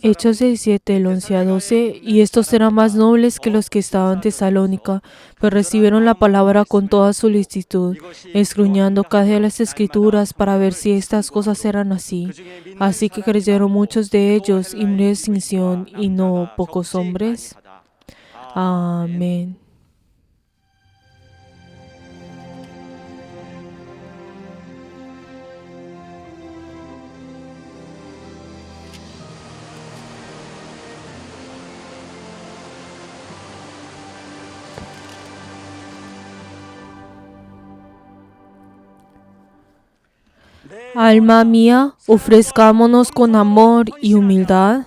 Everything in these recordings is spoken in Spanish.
Hechos 17, el 11 a 12, y estos eran más nobles que los que estaban en Tesalónica, pues recibieron la palabra con toda solicitud, escudriñando cada de las escrituras para ver si estas cosas eran así. Así que creyeron muchos de ellos, y no distinción, y no pocos hombres. Amén. Alma mía, ofrezcámonos con amor y humildad.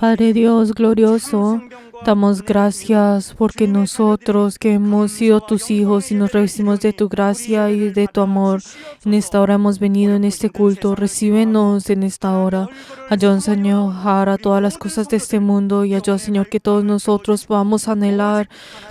Padre Dios glorioso, damos gracias porque nosotros que hemos sido tus hijos y nos revestimos de tu gracia y de tu amor, en esta hora hemos venido en este culto. Recíbenos en esta hora. Ayúdanos, Señor, a todas las cosas de este mundo y ayúdanos, Señor, que todos nosotros podamos anhelar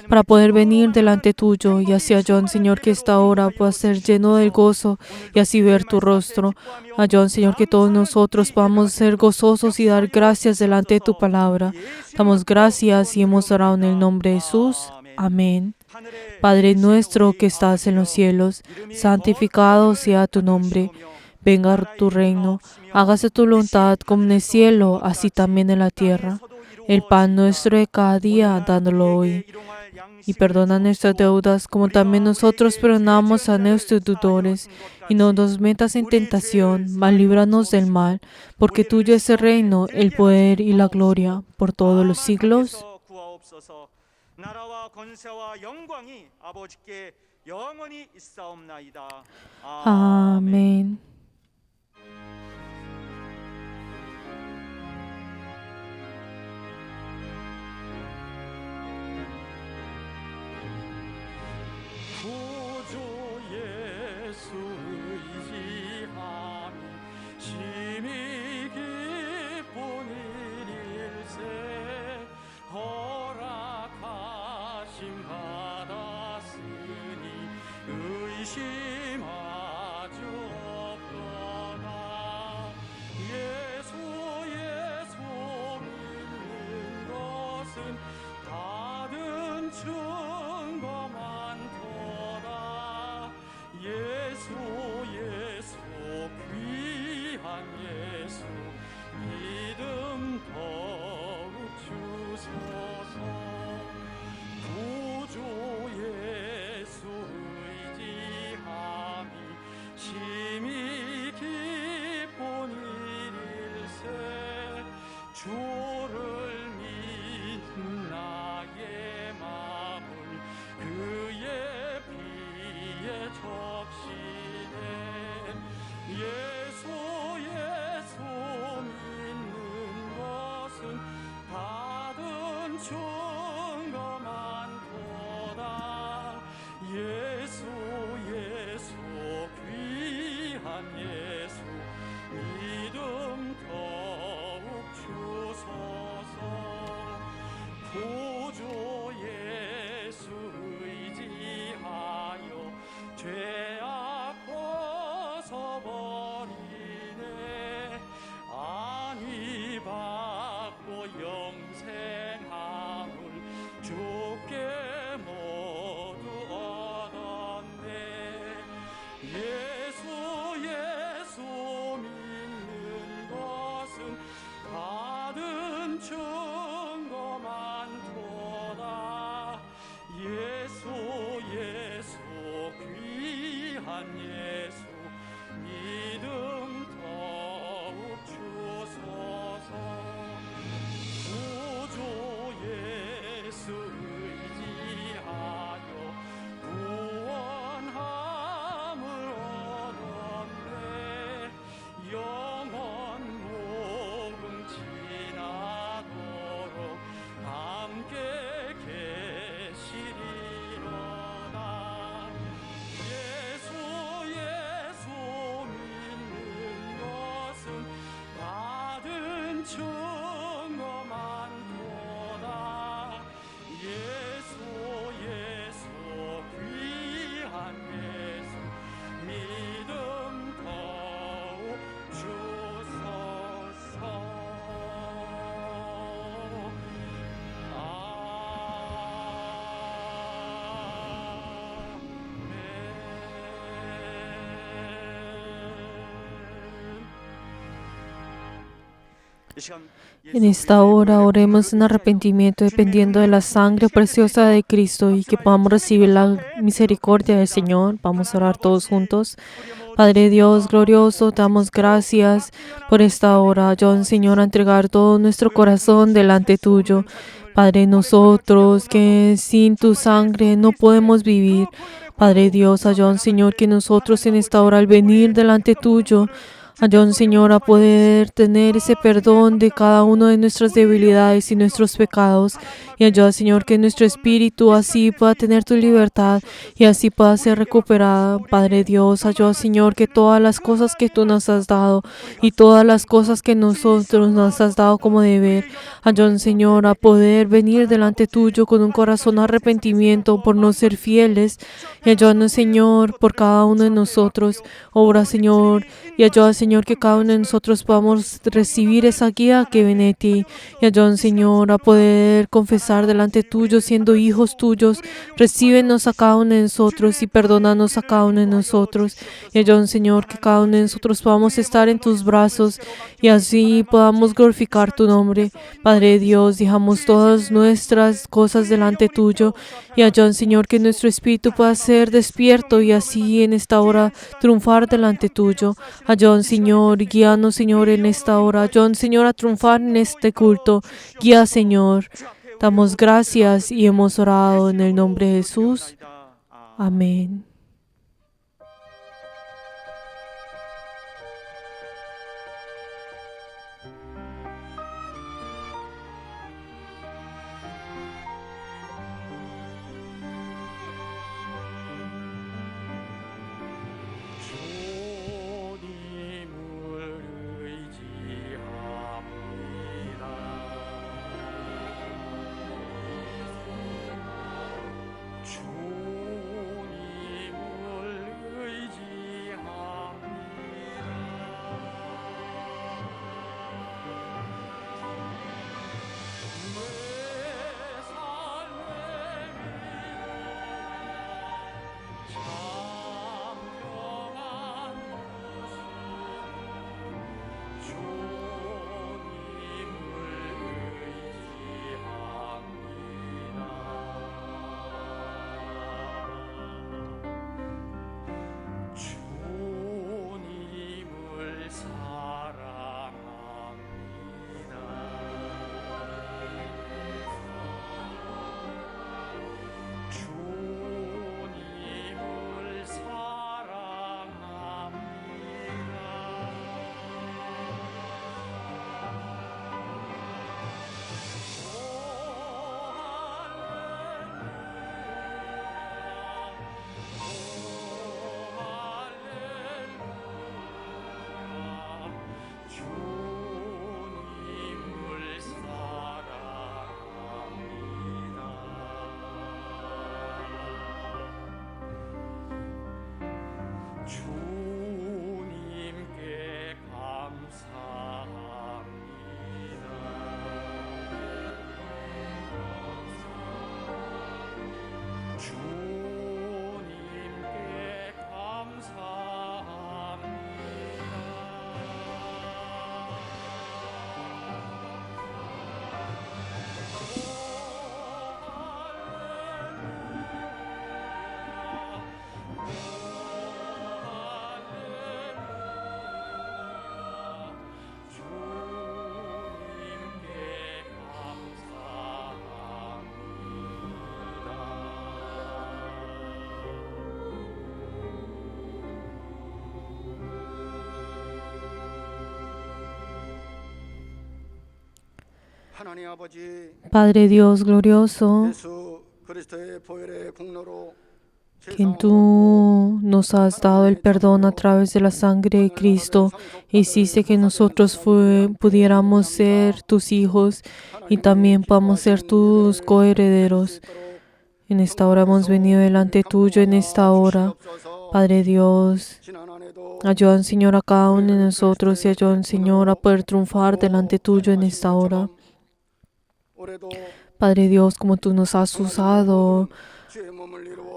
para poder venir delante tuyo y así ayúdanos, Señor, que esta hora pueda ser lleno del gozo y así ver tu rostro. Ayúdanos, Señor, que todos nosotros podamos ser gozosos y dar gracias delante de tu palabra. Damos gracias y hemos orado en el nombre de Jesús. Amén. Padre nuestro que estás en los cielos, santificado sea tu nombre. Venga tu reino, hágase tu voluntad como en el cielo, así también en la tierra. el pan nuestro de cada día, dándolo hoy. Y perdona nuestras deudas, como también nosotros perdonamos a nuestros deudores. Y no nos metas en tentación, mas líbranos del mal, porque tuyo es el reino, el poder y la gloria, por todos los siglos. Amén. En esta hora oremos en arrepentimiento dependiendo de la sangre preciosa de Cristo y que podamos recibir la misericordia del Señor. Vamos a orar todos juntos. Padre Dios glorioso, te damos gracias por esta hora. Ayúdanos, Señor, a entregar todo nuestro corazón delante tuyo. Padre, nosotros que sin tu sangre no podemos vivir. Padre Dios, ayúdanos, Señor, que nosotros en esta hora al venir delante tuyo, ayúdanos, Señor, a poder tener ese perdón de cada una de nuestras debilidades y nuestros pecados. Y ayuda, Señor, que nuestro espíritu así pueda tener tu libertad y así pueda ser recuperada. Padre Dios, ayuda, Señor, que todas las cosas que tú nos has dado y todas las cosas que nosotros nos has dado como deber, ayuda, Señor, a poder venir delante tuyo con un corazón de arrepentimiento por no ser fieles. Y ayúdanos, Señor, por cada uno de nosotros. Obra, Señor, y ayuda, Señor, Señor, que cada uno de nosotros podamos recibir esa guía que viene de ti. Y ayúdanos, Señor, a poder confesar delante tuyo, siendo hijos tuyos. Recíbenos a cada uno de nosotros y perdónanos a cada uno de nosotros. Y ayúdanos, Señor, que cada uno de nosotros podamos estar en tus brazos y así podamos glorificar tu nombre. Padre Dios, dejamos todas nuestras cosas delante tuyo y ayúdanos, Señor, que nuestro espíritu pueda ser despierto y así en esta hora triunfar delante tuyo. Ayúdanos, Señor, guíanos, Señor, en esta hora. Ayúdanos, Señor, a triunfar en este culto. Guía, Señor. Damos gracias y hemos orado en el nombre de Jesús. Amén. 주님께 감사합니다. 주님께 감사합니다. 하나님 아버지, Padre Dios glorioso, 예수 그리스도의 보혈의 공로로 quien tú nos has dado el perdón a través de la sangre de Cristo, hiciste que nosotros pudiéramos ser tus hijos y también podamos ser tus coherederos. En esta hora hemos venido delante tuyo, en esta hora. Padre Dios, ayudan, Señor, a cada uno de nosotros y ayudan, Señor, a poder triunfar delante tuyo en esta hora. Padre Dios, como tú nos has usado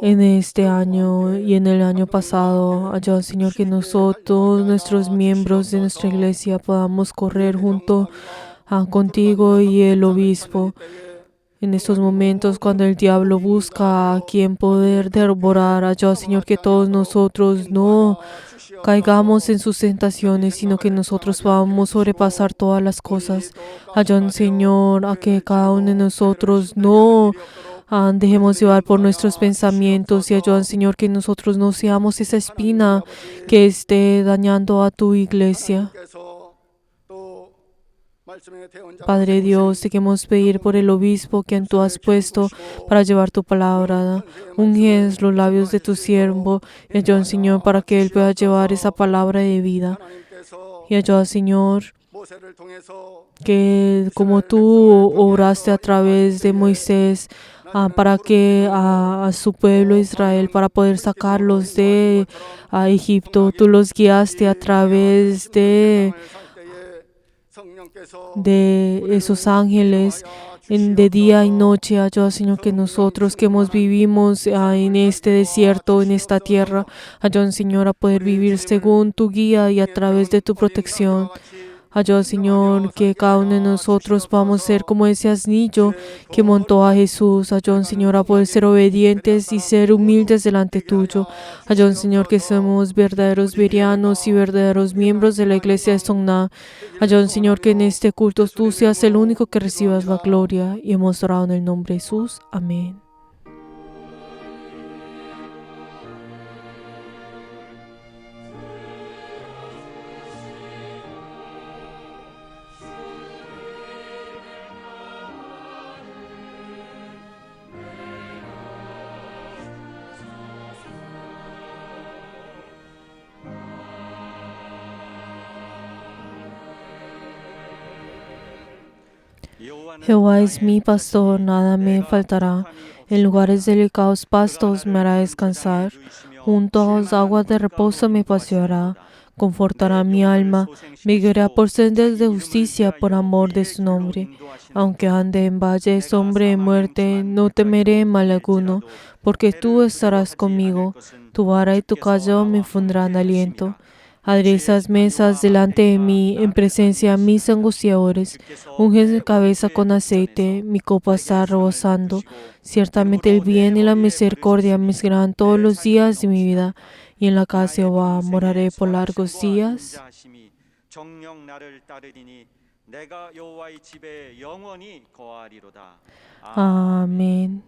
en este año y en el año pasado, ayuda, Señor, que nosotros, nuestros miembros de nuestra iglesia, podamos correr junto contigo y el obispo. En estos momentos, cuando el diablo busca a quien poder devorar, ayuda, Señor, que todos nosotros no caigamos en sus tentaciones, sino que nosotros podamos sobrepasar todas las cosas. Ayuda, Señor, a que cada uno de nosotros no dejemos llevar por nuestros pensamientos y ayudan, Señor, que nosotros no seamos esa espina que esté dañando a tu iglesia. Padre Dios, te queremos pedir por el obispo que tú has puesto para llevar tu palabra. Unge los labios de tu siervo y ayuda, Señor, para que él pueda llevar esa palabra de vida. Y ayuda, Señor, 모세를 통해서 que como tú obraste a través de Moisés para que a su pueblo Israel, para poder sacarlos de Egipto, tú los guiaste a través de esos ángeles de día y noche. Ayuda, Señor, que nosotros que hemos vivimos en este desierto, en esta tierra, ayuda, Señor, a poder vivir según tu guía y a través de tu protección. Ayuda, Señor, que cada uno de nosotros podamos ser como ese asnillo que montó a Jesús. Ayuda, Señor, a poder ser obedientes y ser humildes delante tuyo. Ayuda, Señor, que somos verdaderos berianos y verdaderos miembros de la iglesia de Songna. Ayuda, Señor, que en este culto tú seas el único que recibas la gloria. Y hemos orado en el nombre de Jesús. Amén. Jehová es mi pastor, nada me faltará. En lugares delicados pastos me hará descansar. Junto a las aguas de reposo me paseará. Confortará mi alma. Me guiará por sendas de justicia por amor de su nombre. Aunque ande en valle de sombra de muerte, no temeré mal alguno, porque tú estarás conmigo. Tu vara y tu callado me infundirán aliento. Aderezas mesas delante de mí, en presencia de mis angustiadores. Unges mi cabeza con aceite, mi copa está rebosando. Ciertamente el bien y la misericordia me seguirán todos los días de mi vida, y en la casa de Jehová moraré por largos días. Amén.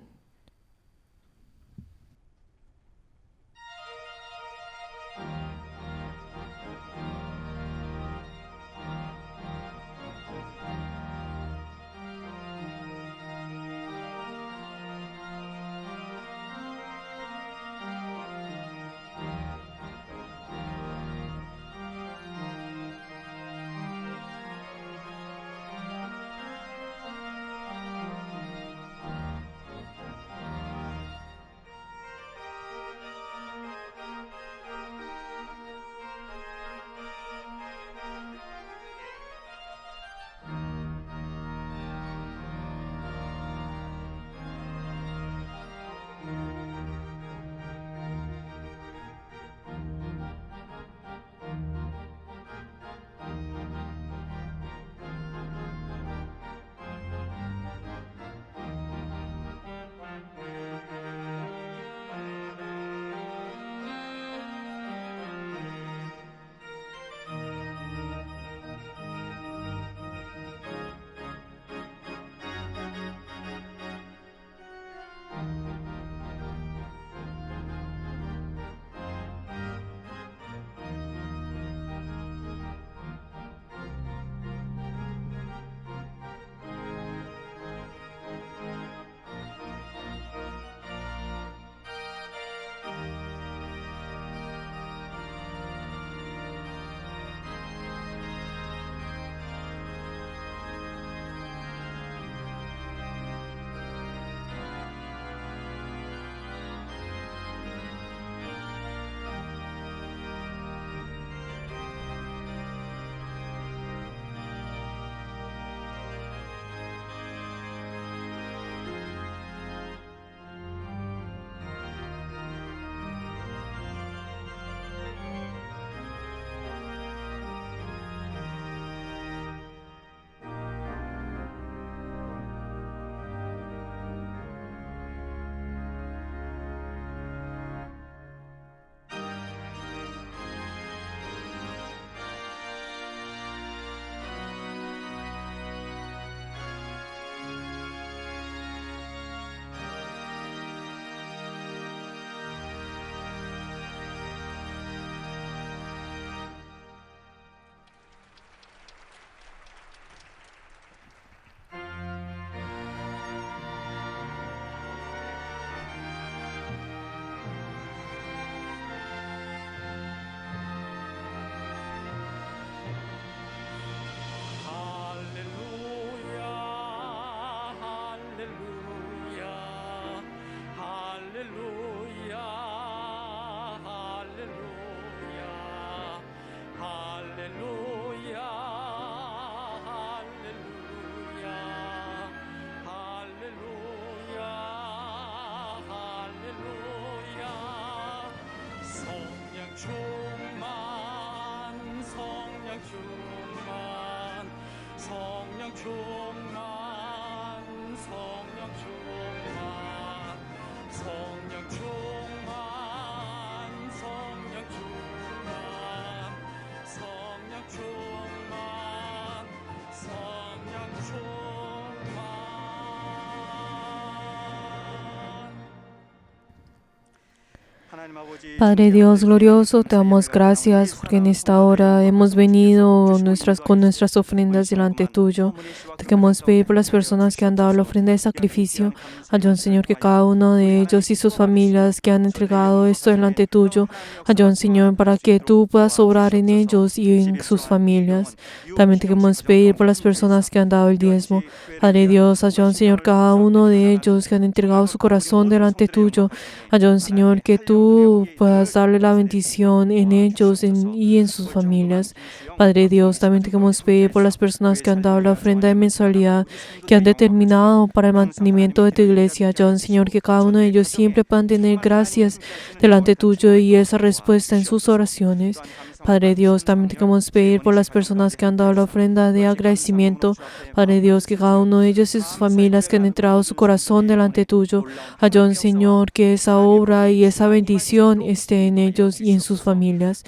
Padre Dios glorioso, te damos gracias porque en esta hora hemos venido con nuestras ofrendas delante tuyo. Te queremos pedir por las personas que han dado la ofrenda de sacrificio. Ayúdanos, Señor, que cada uno de ellos y sus familias que han entregado esto delante tuyo, ayúdanos, Señor, para que tú puedas obrar en ellos y en sus familias. También te queremos pedir por las personas que han dado el diezmo. Padre Dios, ayúdanos, Señor, cada uno de ellos que han entregado su corazón delante tuyo. Ayúdanos, Señor, que tú puedas darle la bendición en ellos y en sus familias. Padre Dios, también te queremos pedir por las personas que han dado la ofrenda de mensualidad, que han determinado para el mantenimiento de tu iglesia. Ayúdanos, Señor, que cada uno de ellos siempre puedan tener gracias delante tuyo y esa respuesta en sus oraciones. Padre Dios, también te queremos pedir por las personas que han dado la ofrenda de agradecimiento. Padre Dios, que cada uno de ellos y sus familias que han entregado su corazón delante tuyo. Ayúdanos, Señor, que esa obra y esa bendición esté en ellos y en sus familias.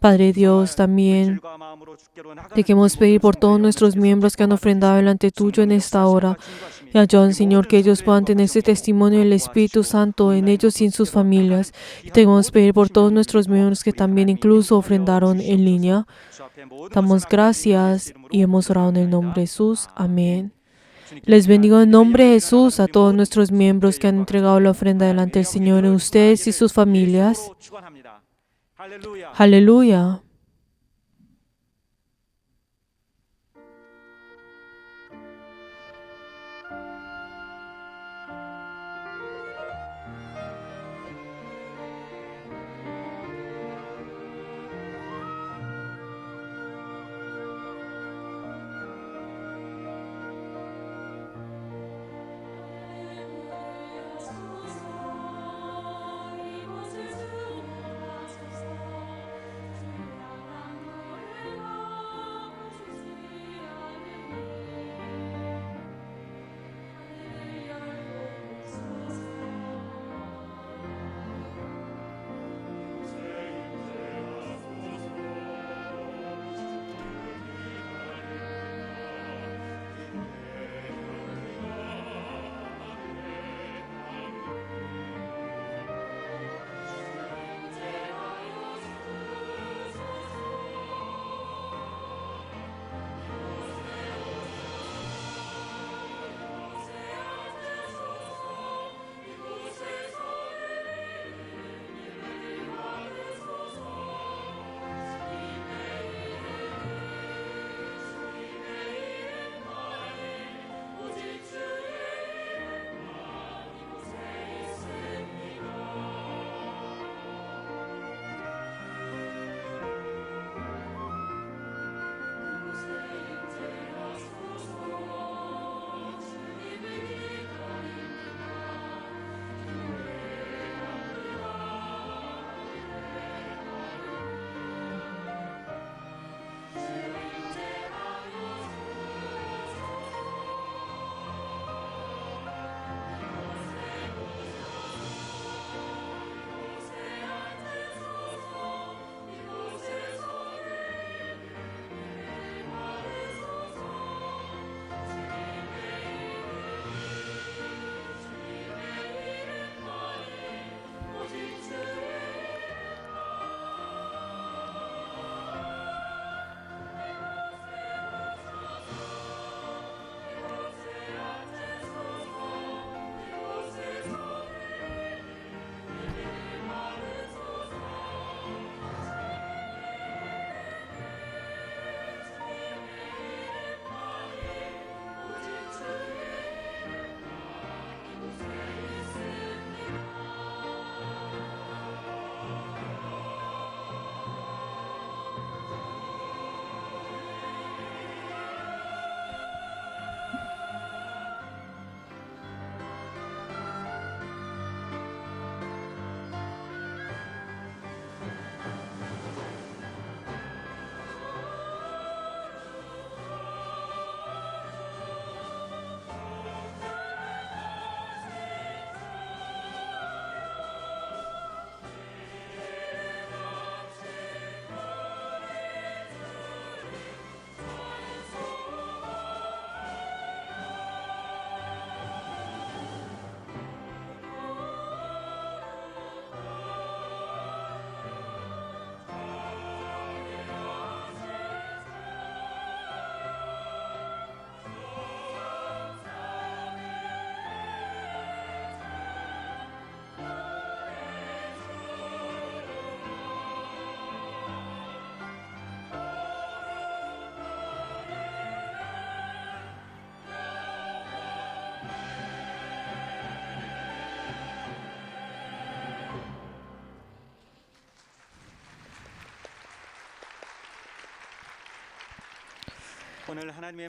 Padre Dios, también te queremos pedir por todos nuestros miembros que han ofrendado delante tuyo en esta hora. Y ayúdanos, Señor, que ellos puedan tener ese testimonio del Espíritu Santo en ellos y en sus familias. Y te queremos pedir por todos nuestros miembros que también incluso ofrendaron en línea. Damos gracias y hemos orado en el nombre de Jesús. Amén. Les bendigo en nombre de Jesús a todos nuestros miembros que han entregado la ofrenda delante del Señor, en ustedes y sus familias. Aleluya.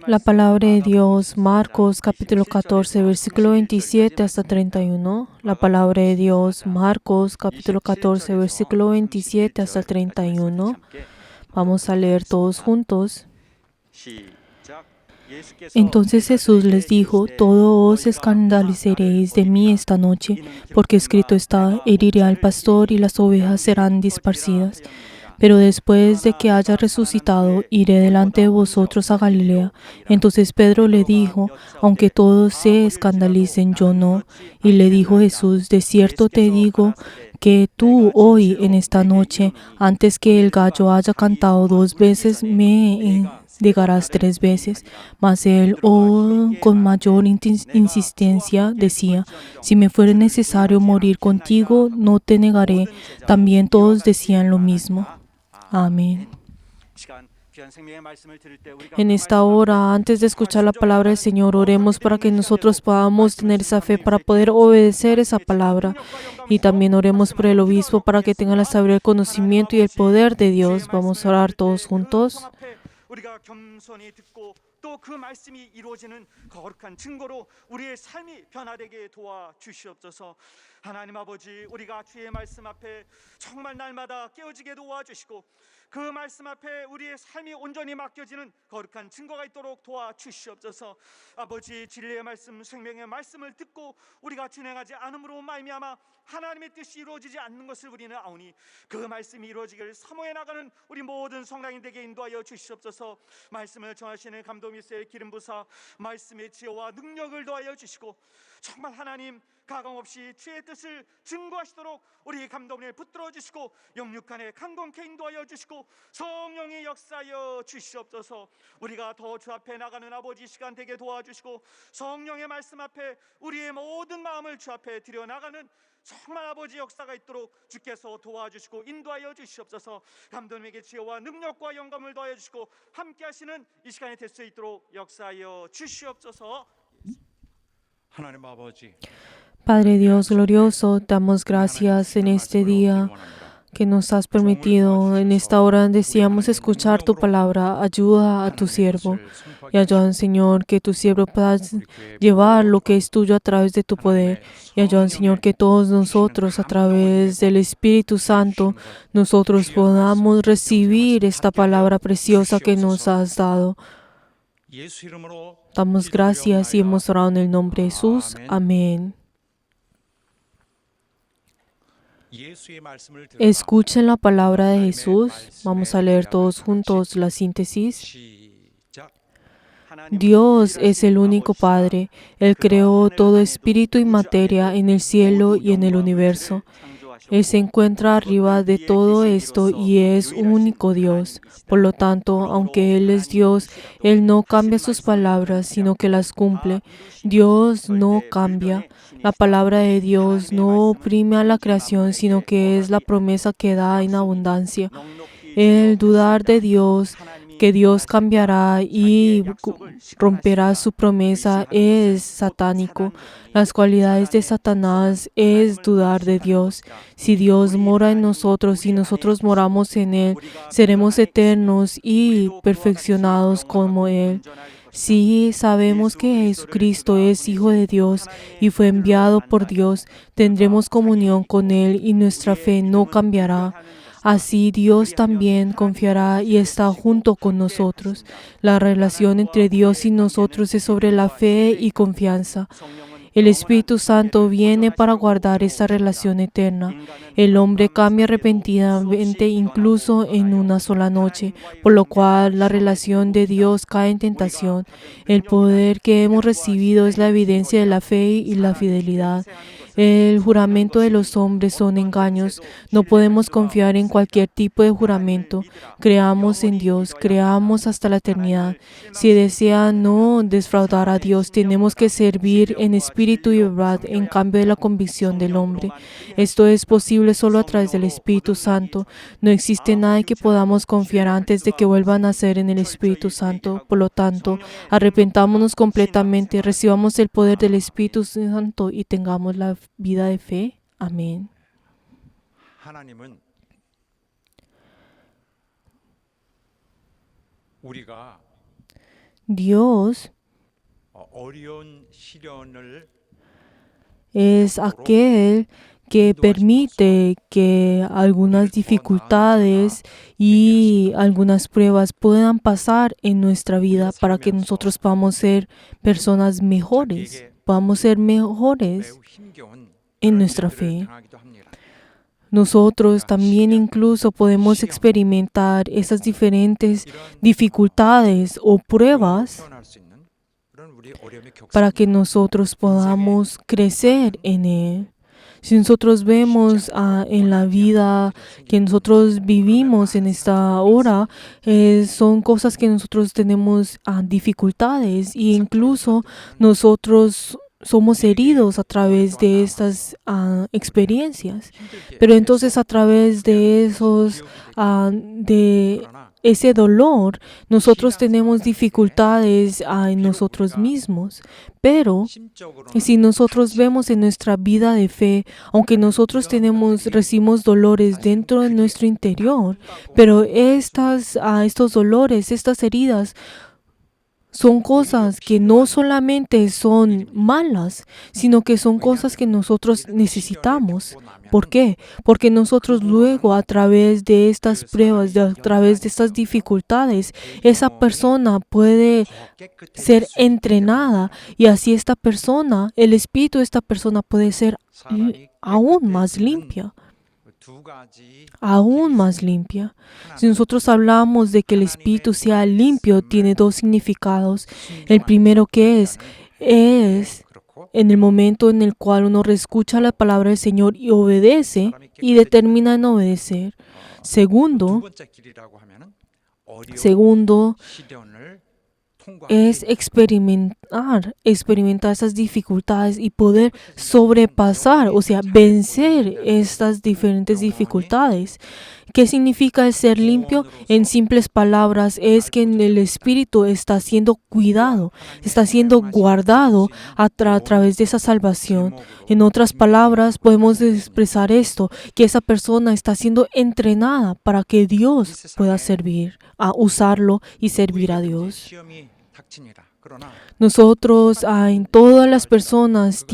La palabra de Dios, Marcos capítulo 14, versículo 27 hasta 31. La palabra de Dios, Marcos capítulo 14, versículo 27 hasta 31. Vamos a leer todos juntos. Entonces Jesús les dijo: todos os escandalizaréis de mí esta noche, porque escrito está: heriré al pastor y las ovejas serán disparcidas. Pero después de que haya resucitado, iré delante de vosotros a Galilea. Entonces Pedro le dijo: aunque todos se escandalicen, yo no. Y le dijo Jesús: de cierto te digo que tú hoy, en esta noche, antes que el gallo haya cantado 2 veces, me negarás 3 veces. Mas él, con mayor insistencia, decía: si me fuere necesario morir contigo, no te negaré. También todos decían lo mismo. Amén. En esta hora, antes de escuchar la palabra del Señor, oremos para que nosotros podamos tener esa fe para poder obedecer esa palabra. Y también oremos por el obispo para que tenga la sabiduría, el conocimiento y el poder de Dios. Vamos a orar todos juntos. 우리가 겸손히 듣고 또 그 말씀이 이루어지는 거룩한 증거로 우리의 삶이 변화되게 도와주시옵소서. 하나님 아버지, 우리가 주의 말씀 앞에 정말 날마다 깨어지게 도와주시고 그 말씀 앞에 우리의 삶이 온전히 맡겨지는 거룩한 증거가 있도록 도와주시옵소서. 아버지, 진리의 말씀, 생명의 말씀을 듣고 우리가 진행하지 않음으로 말미암아 하나님의 뜻이 이루어지지 않는 것을 우리는 아오니 그 말씀이 이루어지기를 사모해 나가는 우리 모든 성랑인들에게 인도하여 주시옵소서. 말씀을 전하시는 감독미스의 기름 부사 말씀의 지혜와 능력을 더하여 주시고 정말 하나님 가감없이 주의 뜻을 증거하시도록 우리 감독님을 붙들어 주시고 영육간에 강건케 인도하여 주시고 성령의 역사하여 주시옵소서. 우리가 더 주 앞에 나가는 아버지 시간 되게 도와주시고 성령의 말씀 앞에 우리의 모든 마음을 주 앞에 들여나가는 정말 아버지 역사가 있도록 주께서 도와주시고 인도하여 주시옵소서. 감독님에게 지혜와 능력과 영감을 더하여 주시고 함께 하시는 이 시간이 될 수 있도록 역사하여 주시옵소서. 하나님 아버지, Padre Dios glorioso, damos gracias en este día que nos has permitido. En esta hora deseamos escuchar tu palabra. Ayuda a tu siervo y ayuda, Señor, que tu siervo pueda llevar lo que es tuyo a través de tu poder. Y ayuda, Señor, que todos nosotros a través del Espíritu Santo nosotros podamos recibir esta palabra preciosa que nos has dado. 예수 이름으로 Damos gracias y hemos orado en el nombre de Jesús. Amén. 예수의 말씀을 들으라. Escuchen la palabra de Jesús. Vamos a leer todos juntos la síntesis. 시작. Dios es el único Padre. Él creó todo espíritu y materia en el cielo y en el universo. Él se encuentra arriba de todo esto y es un único Dios. Por lo tanto, aunque Él es Dios, Él no cambia sus palabras, sino que las cumple. Dios no cambia. La palabra de Dios no oprime a la creación, sino que es la promesa que da en abundancia. El dudar de Dios, que Dios cambiará y romperá su promesa, es satánico. Las cualidades de Satanás es dudar de Dios. Si Dios mora en nosotros y nosotros moramos en Él, seremos eternos y perfeccionados como Él. Si sabemos que Jesucristo es Hijo de Dios y fue enviado por Dios, tendremos comunión con Él y nuestra fe no cambiará. Así Dios también confiará y está junto con nosotros. La relación entre Dios y nosotros es sobre la fe y confianza. El Espíritu Santo viene para guardar esta relación eterna. El hombre cambia repentinamente incluso en una sola noche, por lo cual la relación de Dios cae en tentación. El poder que hemos recibido es la evidencia de la fe y la fidelidad. El juramento de los hombres son engaños. No podemos confiar en cualquier tipo de juramento. Creamos en Dios, creamos hasta la eternidad. Si desean no defraudar a Dios, tenemos que servir en espíritu y verdad en cambio de la convicción del hombre. Esto es posible solo a través del Espíritu Santo. No existe nada en que podamos confiar antes de que vuelva a nacer en el Espíritu Santo. Por lo tanto, arrepentámonos completamente, recibamos el poder del Espíritu Santo y tengamos la vida de fe. Amén. 하나님은 우리가 Dios 어려운 시련을 es aquel que permite que algunas dificultades y algunas pruebas puedan pasar en nuestra vida para que nosotros podamos ser personas mejores, podamos ser mejores 매우 힘겨운 en 그런 nuestra 일들을 fe. 당하기도 합니다. Nosotros también incluso podemos experimentar esas diferentes dificultades o pruebas 표현할 수 있는 그런 우리 어려움의 para que 격습니다. nosotros podamos crecer en Él. Si nosotros vemos en la vida que nosotros vivimos en esta hora, son cosas que nosotros tenemos dificultades e incluso nosotros somos heridos a través de estas experiencias. Pero entonces a través de de ese dolor, nosotros tenemos dificultades en nosotros mismos. Pero si nosotros vemos en nuestra vida de fe, aunque nosotros recibimos dolores dentro de nuestro interior, pero estos dolores, estas heridas, son cosas que no solamente son malas, sino que son cosas que nosotros necesitamos. ¿Por qué? Porque nosotros luego a través de estas pruebas, a través de estas dificultades, esa persona puede ser entrenada y así esta persona, el espíritu de esta persona puede ser aún más limpia. Aún más limpia. Si nosotros hablamos de que el espíritu sea limpio, tiene dos significados. El primero que es en el momento en el cual uno escucha la palabra del Señor y obedece y determina en obedecer. Segundo es experimentar esas dificultades y poder sobrepasar, o sea, vencer estas diferentes dificultades. ¿Qué significa el ser limpio? En simples palabras, es que el espíritu está siendo cuidado, está siendo guardado a través de esa salvación. En otras palabras, podemos expresar esto, que esa persona está siendo entrenada para que Dios pueda servir, a usarlo y servir a Dios. Nosotros, en todas las personas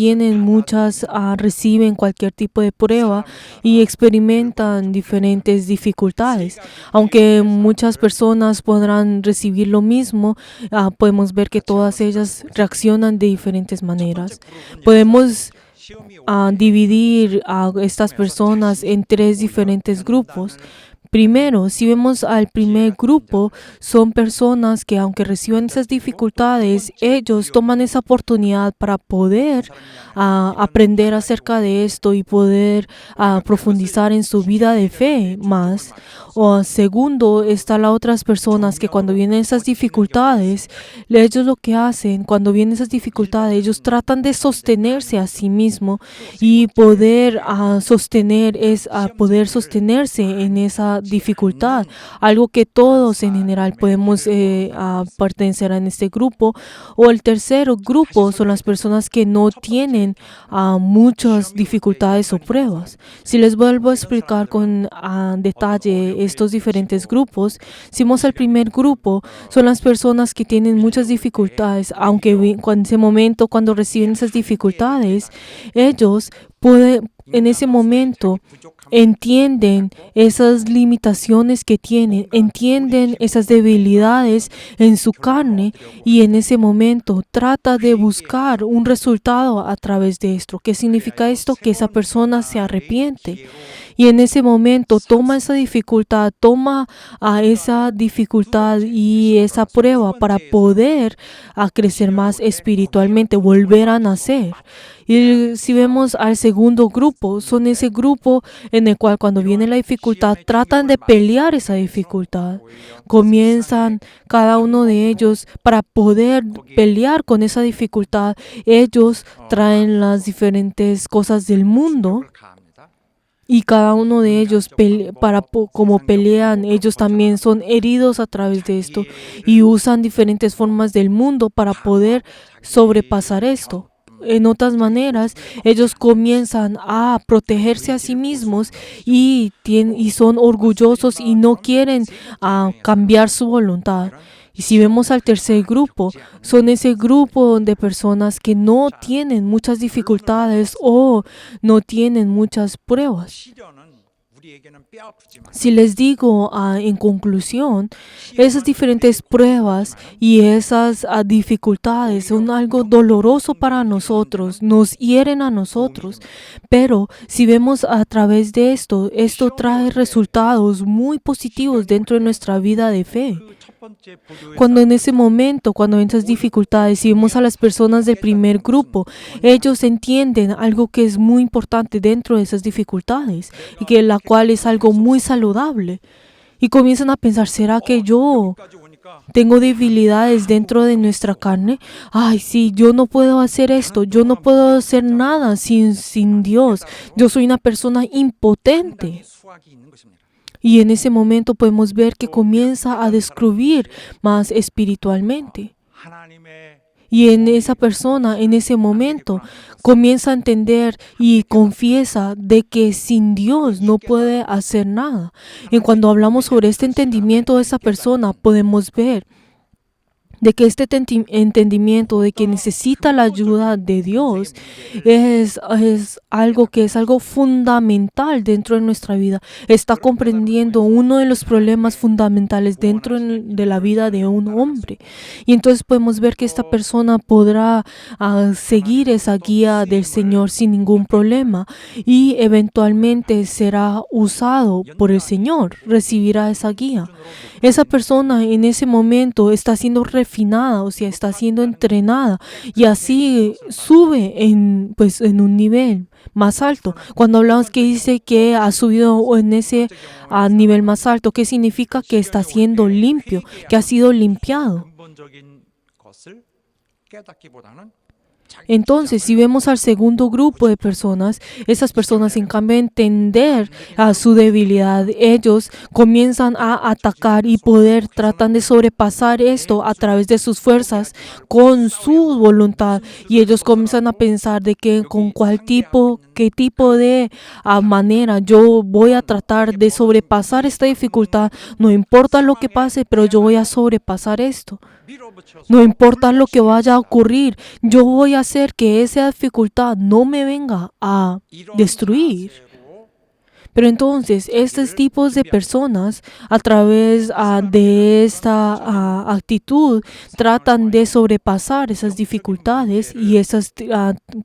reciben cualquier tipo de prueba y experimentan diferentes dificultades. Aunque muchas personas podrán recibir lo mismo, podemos ver que todas ellas reaccionan de diferentes maneras. Podemos dividir a estas personas en tres diferentes grupos. Primero, si vemos al primer grupo, son personas que aunque reciban esas dificultades, ellos toman esa oportunidad para poder aprender acerca de esto y poder profundizar en su vida de fe más. O segundo, están las otras personas que cuando vienen esas dificultades, ellos lo que hacen, cuando vienen esas dificultades, ellos tratan de sostenerse a sí mismos y poder sostenerse en esa dificultad, algo que todos en general podemos pertenecer en este grupo. O el tercer grupo son las personas que no tienen muchas dificultades o pruebas. Si les vuelvo a explicar con detalle estos diferentes grupos, si vemos el primer grupo, son las personas que tienen muchas dificultades, aunque en ese momento cuando reciben esas dificultades, ellos pueden en ese momento entienden esas limitaciones que tienen, entienden esas debilidades en su carne y en ese momento trata de buscar un resultado a través de esto. ¿Qué significa esto? Que esa persona se arrepiente. Y en ese momento toma esa dificultad y esa prueba para poder crecer más espiritualmente, volver a nacer. Y si vemos al segundo grupo, son ese grupo en el cual cuando viene la dificultad tratan de pelear esa dificultad. Comienzan cada uno de ellos para poder pelear con esa dificultad. Ellos traen las diferentes cosas del mundo. Y cada uno de ellos, como pelean, ellos también son heridos a través de esto y usan diferentes formas del mundo para poder sobrepasar esto. En otras maneras, ellos comienzan a protegerse a sí mismos y son orgullosos y no quieren cambiar su voluntad. Y si vemos al tercer grupo, son ese grupo de personas que no tienen muchas dificultades o no tienen muchas pruebas. 시련은 우리에게는 뼈아프지만 Si les digo en conclusión, esas diferentes pruebas y esas dificultades son algo doloroso para nosotros, nos hieren a nosotros, pero si vemos a través de esto, esto trae resultados muy positivos dentro de nuestra vida de fe. 그 첫 번째 보도에서 Cuando en ese momento, cuando ven esas dificultades, si vemos a las personas del primer grupo, ellos entienden algo que es muy importante dentro de esas dificultades y que la cual es algo muy saludable. Y comienzan a pensar, ¿será que yo 여기까지 오니까 tengo debilidades dentro de nuestra carne? Ay, sí, yo no puedo hacer esto, yo no puedo hacer nada sin Dios. Yo soy una persona impotente. 상당히 수확이 있는 것입니다. Y en ese momento podemos ver que comienza a descubrir más espiritualmente. 하나님의 Y en esa persona, en ese momento, comienza a entender y confiesa de que sin Dios no puede hacer nada. Y cuando hablamos sobre este entendimiento de esa persona, podemos ver de que este entendimiento de que necesita la ayuda de Dios es algo que es algo fundamental dentro de nuestra vida. Está comprendiendo uno de los problemas fundamentales dentro de la vida de un hombre. Y entonces podemos ver que esta persona podrá seguir esa guía del Señor sin ningún problema y eventualmente será usado por el Señor, recibirá esa guía. Esa persona en ese momento está siendo refinada, o sea, está siendo entrenada y así sube en un nivel más alto. Cuando hablamos que dice que ha subido en ese nivel más alto, ¿qué significa? Que está siendo limpio, que ha sido limpiado. 근본적인 것을 깨닫기보다는 Entonces, si vemos al segundo grupo de personas, esas personas en cambio de entender su debilidad, ellos comienzan a atacar y tratan de sobrepasar esto a través de sus fuerzas con su voluntad. Y ellos comienzan a pensar de que con qué tipo de manera yo voy a tratar de sobrepasar esta dificultad. No importa lo que pase, pero yo voy a sobrepasar esto. No importa lo que vaya a ocurrir, yo voy a hacer que esa dificultad no me venga a destruir. Pero entonces, estos tipos de personas, a través de esta actitud, tratan de sobrepasar esas dificultades y esas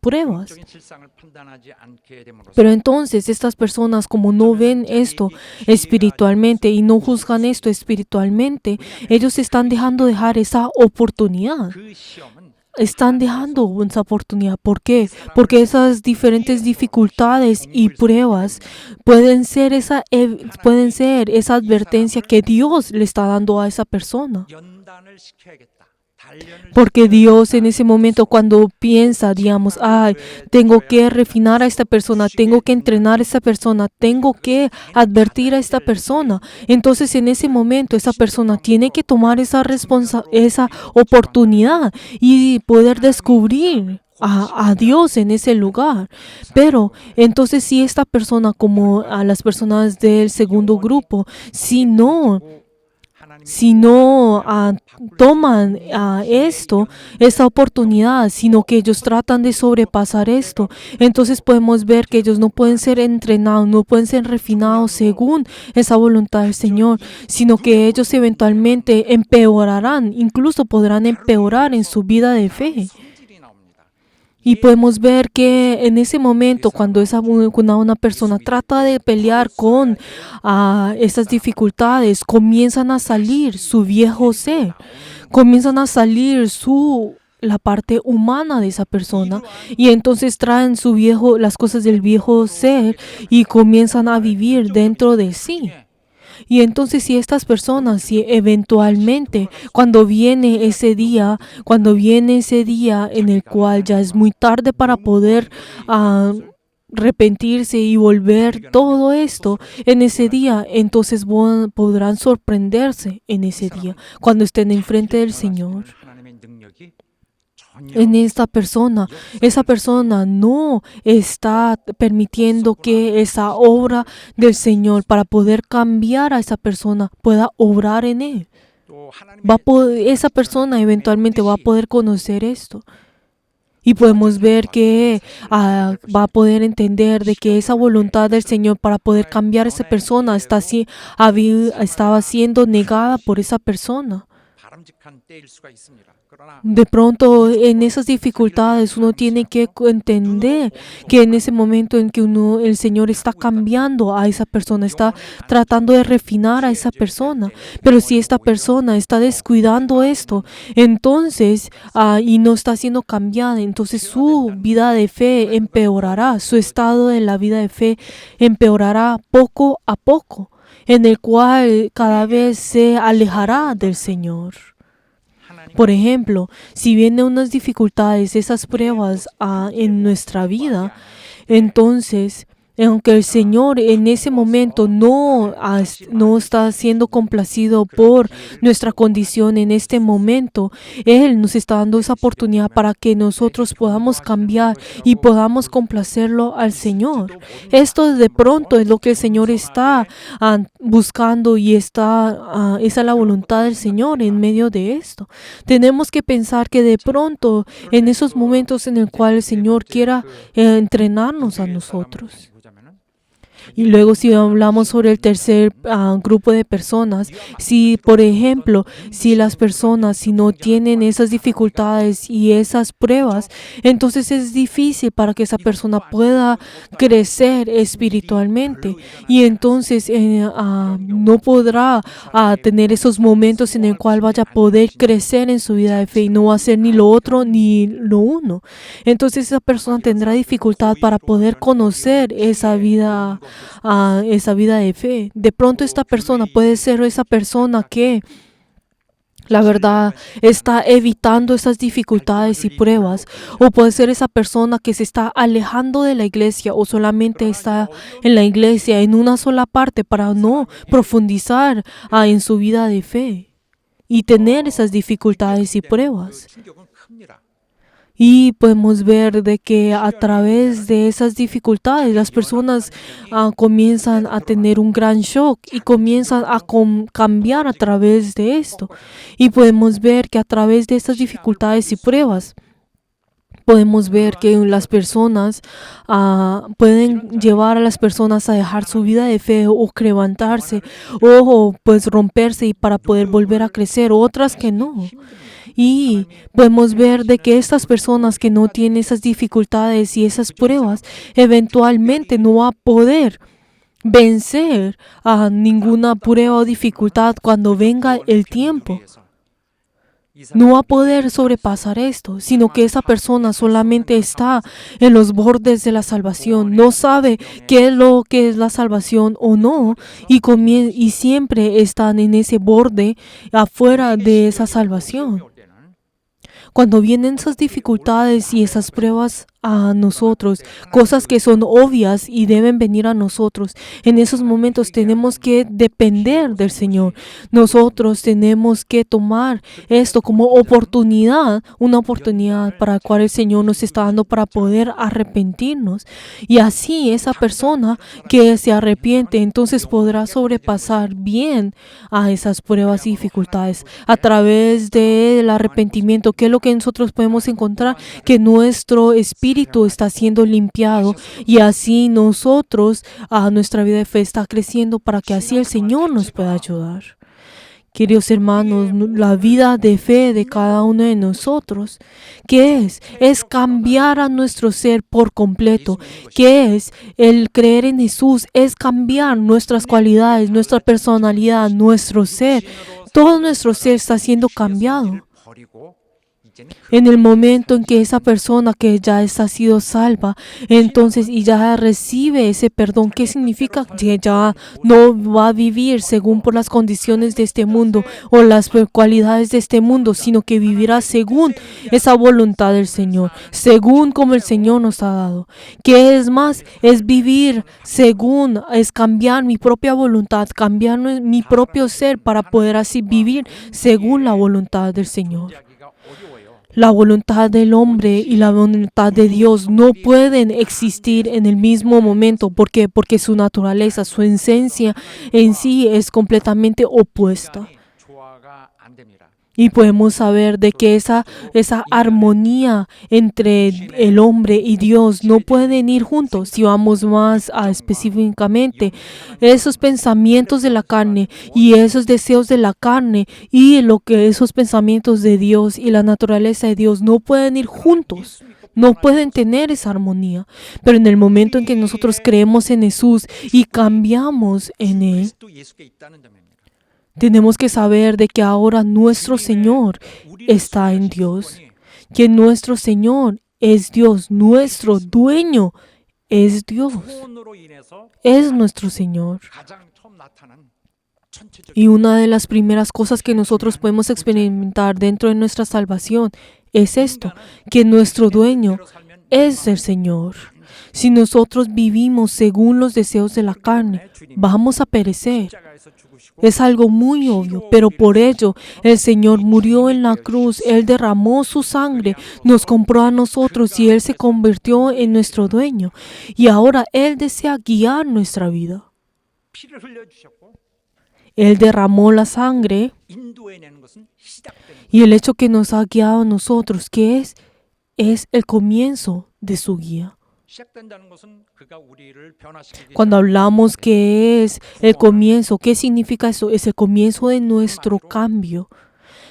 pruebas. 적인 실상을 판단하지 않게 됨으로써 Pero entonces, estas personas, como no ven esto espiritualmente y no juzgan esto espiritualmente, ellos están dejar esa oportunidad. 그 시험은 Están dejando esa oportunidad. ¿Por qué? Porque esas diferentes dificultades y pruebas pueden ser esa advertencia que Dios le está dando a esa persona. 연단을 시켜야겠다. 단련을 Porque Dios en ese momento cuando piensa, digamos, ay, tengo que refinar a esta persona, tengo que entrenar a esta persona, tengo que advertir a esta persona. Entonces en ese momento esa persona tiene que tomar esa oportunidad y poder descubrir a Dios en ese lugar. Pero entonces si esta persona, como a las personas del segundo grupo, si no toman esa oportunidad, sino que ellos tratan de sobrepasar esto, entonces podemos ver que ellos no pueden ser entrenados, no pueden ser refinados según esa voluntad del Señor, sino que ellos eventualmente empeorarán, incluso podrán empeorar en su vida de fe. 성질이 나옵니다. Y podemos ver que en ese momento, cuando una persona trata de pelear con esas dificultades, comienzan a salir su viejo ser, comienzan a salir la parte humana de esa persona y entonces traen las cosas del viejo ser y comienzan a vivir dentro de sí. Y entonces si estas personas, si eventualmente cuando viene ese día en el cual ya es muy tarde para poder arrepentirse y volver todo esto en ese día, entonces podrán sorprenderse en ese día cuando estén enfrente del Señor. 하나님의 능력이 En esa persona no está permitiendo que esa obra del Señor para poder cambiar a esa persona pueda obrar en él. 또 하나님의 esa persona eventualmente va a poder conocer esto. Y podemos ver que va a poder entender de que esa voluntad del Señor para poder cambiar a esa persona estaba siendo negada por esa persona. 바람직한 때일 수가 있습니다. 그러나 De pronto en esas dificultades uno tiene que entender que en ese momento en que el Señor está cambiando a esa persona, está tratando de refinar a esa persona. Pero si esta persona está descuidando esto, entonces y no está siendo cambiada, entonces su vida de fe empeorará, su estado de la vida de fe empeorará poco a poco, en el cual cada vez se alejará del Señor. Por ejemplo, si vienen unas dificultades, esas pruebas en nuestra vida, entonces, aunque el Señor en ese momento no está siendo complacido por nuestra condición en este momento, Él nos está dando esa oportunidad para que nosotros podamos cambiar y podamos complacerlo al Señor. Esto de pronto es lo que el Señor está buscando y esa es la voluntad del Señor en medio de esto. Tenemos que pensar que de pronto en esos momentos en el cual el Señor quiera entrenarnos a nosotros. Y luego si hablamos sobre el tercer grupo de personas, si por ejemplo, si las personas si no tienen esas dificultades y esas pruebas, entonces es difícil para que esa persona pueda crecer espiritualmente y entonces no podrá tener esos momentos en el cual vaya a poder crecer en su vida de fe y no va a hacer ni lo otro ni lo uno. Entonces esa persona tendrá dificultad para poder conocer esa vida de fe. De pronto esta persona puede ser esa persona que la verdad está evitando esas dificultades y pruebas, o puede ser esa persona que se está alejando de la iglesia o solamente está en la iglesia en una sola parte para no profundizar en su vida de fe y tener esas dificultades y pruebas. 충격은 큽니다. Y podemos ver de que a través de esas dificultades las personas comienzan a tener un gran shock y comienzan a cambiar a través de esto. Y podemos ver que a través de estas dificultades y pruebas, podemos ver que las personas pueden llevar a las personas a dejar su vida de fe o levantarse o pues romperse y para poder volver a crecer, otras que no. Y podemos ver de que estas personas que no tienen esas dificultades y esas pruebas, eventualmente no va a poder vencer a ninguna prueba o dificultad cuando venga el tiempo. No va a poder sobrepasar esto, sino que esa persona solamente está en los bordes de la salvación, no sabe qué es lo que es la salvación o no, y siempre están en ese borde afuera de esa salvación. Cuando vienen esas dificultades y esas pruebas a nosotros, cosas que son obvias y deben venir a nosotros, en esos momentos tenemos que depender del Señor. Nosotros tenemos que tomar esto como una oportunidad para la cual el Señor nos está dando para poder arrepentirnos. Y así esa persona que se arrepiente, entonces podrá sobrepasar bien a esas pruebas y dificultades a través del arrepentimiento, que es lo que nosotros podemos encontrar, que nuestro espíritu está siendo limpiado y así nuestra vida de fe está creciendo para que así el Señor nos pueda ayudar. Queridos hermanos, la vida de fe de cada uno de nosotros, ¿qué es? Es cambiar a nuestro ser por completo. ¿Qué es? El creer en Jesús es cambiar nuestras cualidades, nuestra personalidad, nuestro ser. Todo nuestro ser está siendo cambiado. En el momento en que esa persona que ya ha sido salva, entonces y ya recibe ese perdón, ¿qué significa? Que ya no va a vivir según por las condiciones de este mundo o las cualidades de este mundo, sino que vivirá según esa voluntad del Señor, según como el Señor nos ha dado. ¿Qué es más? Es vivir es cambiar mi propia voluntad, cambiar mi propio ser para poder así vivir según la voluntad del Señor. La voluntad del hombre y la voluntad de Dios no pueden existir en el mismo momento. ¿Por qué? Porque su naturaleza, su esencia en sí es completamente opuesta. Y podemos saber de que esa armonía entre el hombre y Dios no pueden ir juntos. Si vamos más específicamente, esos pensamientos de la carne y esos deseos de la carne y esos pensamientos de Dios y la naturaleza de Dios no pueden ir juntos. No pueden tener esa armonía. Pero en el momento en que nosotros creemos en Jesús y cambiamos en Él, 그리스도 예수께 있다는 점입니다. tenemos que saber de que ahora nuestro Señor está en Dios, que nuestro Señor es Dios, nuestro dueño es Dios, 구원으로 인해서 es nuestro Señor. 가장 처음 나타난 전체적인 Y una de las primeras cosas que nosotros podemos experimentar dentro de nuestra salvación es esto, que nuestro dueño es el Señor. Si nosotros vivimos según los deseos de la carne, vamos a perecer. 십자가에서 죽으시고 Es algo muy obvio, pero por ello el Señor murió en la cruz, Él derramó su sangre, nos compró a nosotros y Él se convirtió en nuestro dueño. Y ahora Él desea guiar nuestra vida. 피를 흘려주셨고 Él derramó la sangre 인도해내는 것은 시작되는 y el hecho que nos ha guiado a nosotros, que es el comienzo de su guía. 시작된다는 것은 그가 우리를 변화시키기 Cuando hablamos que es el comienzo, ¿qué significa eso? Es el comienzo de nuestro cambio.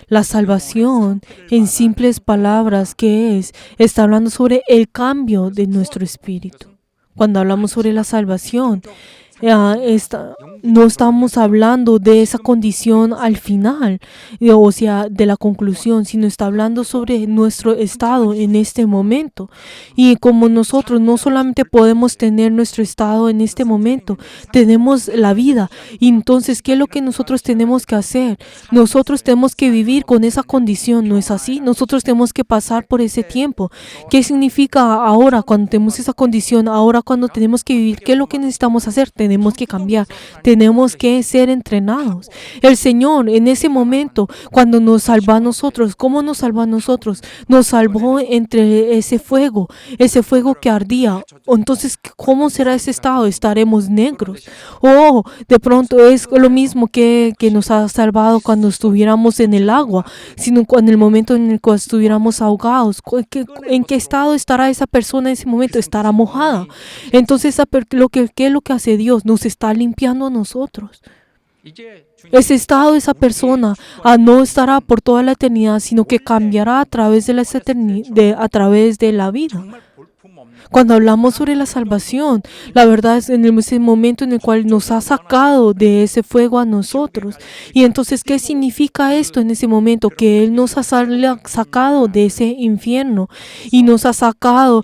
La salvación, en simples palabras, ¿qué es? Está hablando sobre el cambio de nuestro espíritu. Cuando hablamos sobre la salvación, no estamos hablando de esa condición al final, o sea, de la conclusión, sino está hablando sobre nuestro estado en este momento. Y como nosotros no solamente podemos tener nuestro estado en este momento, tenemos la vida. Y entonces, ¿qué es lo que nosotros tenemos que hacer? Nosotros tenemos que vivir con esa condición, ¿no es así? Nosotros tenemos que pasar por ese tiempo. ¿Qué significa ahora cuando tenemos esa condición? Ahora cuando tenemos que vivir, ¿qué es lo que necesitamos hacer? Tenemos que cambiar, tenemos que ser entrenados. El Señor en ese momento, cuando nos salvó a nosotros, ¿cómo nos salvó a nosotros? Nos salvó entre ese fuego que ardía. Entonces, ¿cómo será ese estado? Estaremos negros. Oh, de pronto es lo mismo que nos ha salvado cuando estuviéramos en el agua, sino en el momento en el que estuviéramos ahogados. ¿En qué estado estará esa persona en ese momento? Estará mojada. Entonces, ¿qué es lo que hace Dios? Nos está limpiando a nosotros. 이제 주님 Ese estado de esa persona no estará por toda la eternidad, sino que cambiará a través de a través de la vida. 정말 볼품없는 Cuando hablamos sobre la salvación, la verdad es en ese momento en el cual nos ha sacado de ese fuego a nosotros. Y entonces, ¿qué significa esto en ese momento? Que Él nos ha sacado de ese infierno y nos ha sacado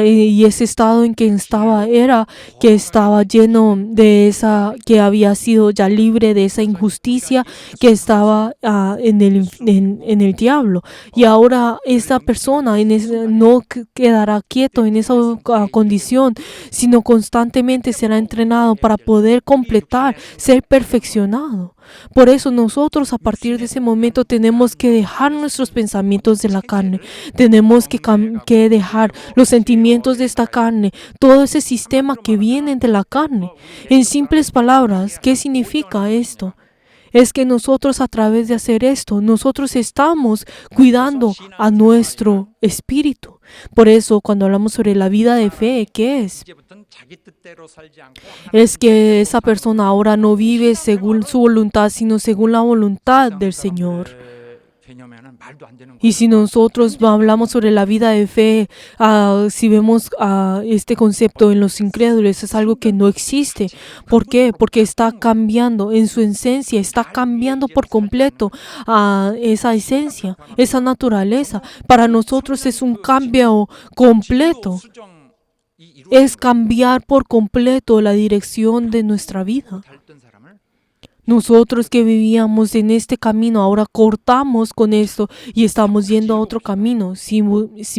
y ese estado en que estaba era que estaba lleno de que había sido ya libre de esa injusticia que estaba en el diablo. Y ahora esa persona no quedará quieto en esa condición, sino constantemente será entrenado para poder completar, ser perfeccionado. Por eso nosotros a partir de ese momento tenemos que dejar nuestros pensamientos de la carne, tenemos que dejar los sentimientos de esta carne, todo ese sistema que viene de la carne. En simples palabras, ¿qué significa esto? Es que nosotros a través de hacer esto, nosotros estamos cuidando a nuestro espíritu. Por eso cuando hablamos sobre la vida de fe, ¿qué es? 이제부터는 자기 뜻대로 살지 않고 Es que esa persona ahora no vive según su voluntad, sino según la voluntad del Señor. 개념에는 말도 안 되는 Y si nosotros hablamos sobre la vida de fe, si vemos este concepto en los incrédulos, es algo que no existe. ¿Por qué? Porque está cambiando en su esencia, está cambiando por completo esa esencia, esa naturaleza. Para nosotros es un cambio completo. 수정이 Es cambiar por completo la dirección de nuestra vida. 달던 사람을 Nosotros que vivíamos en este camino, ahora cortamos con esto y estamos yendo a otro camino. Si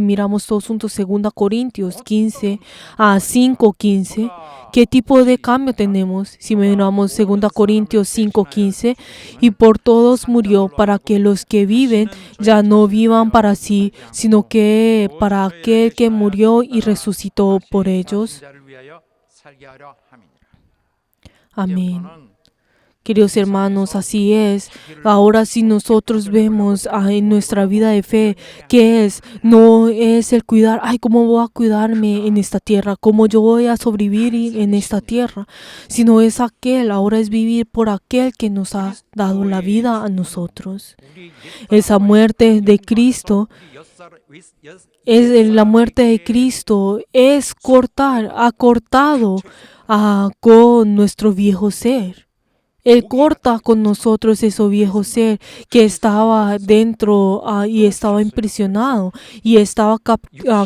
miramos todos juntos 2 Corintios 15 a 5:15, ¿qué tipo de cambio tenemos? Si miramos 2 Corintios 5:15, y por todos murió para que los que viven ya no vivan para sí, sino que para aquel que murió y resucitó por ellos. 자를 위하여 살게 하려 함이니라. Amén. 이제부터는 Queridos hermanos, así es. Ahora si nosotros vemos en nuestra vida de fe, ¿qué es? No es el cuidar, ay, ¿cómo voy a cuidarme en esta tierra? ¿Cómo yo voy a sobrevivir en esta tierra? Sino es aquel, ahora es vivir por aquel que nos ha dado la vida a nosotros. Esa muerte de Cristo la muerte de Cristo es ha cortado con nuestro viejo ser. Él corta con nosotros ese viejo ser que estaba dentro y estaba impresionado y estaba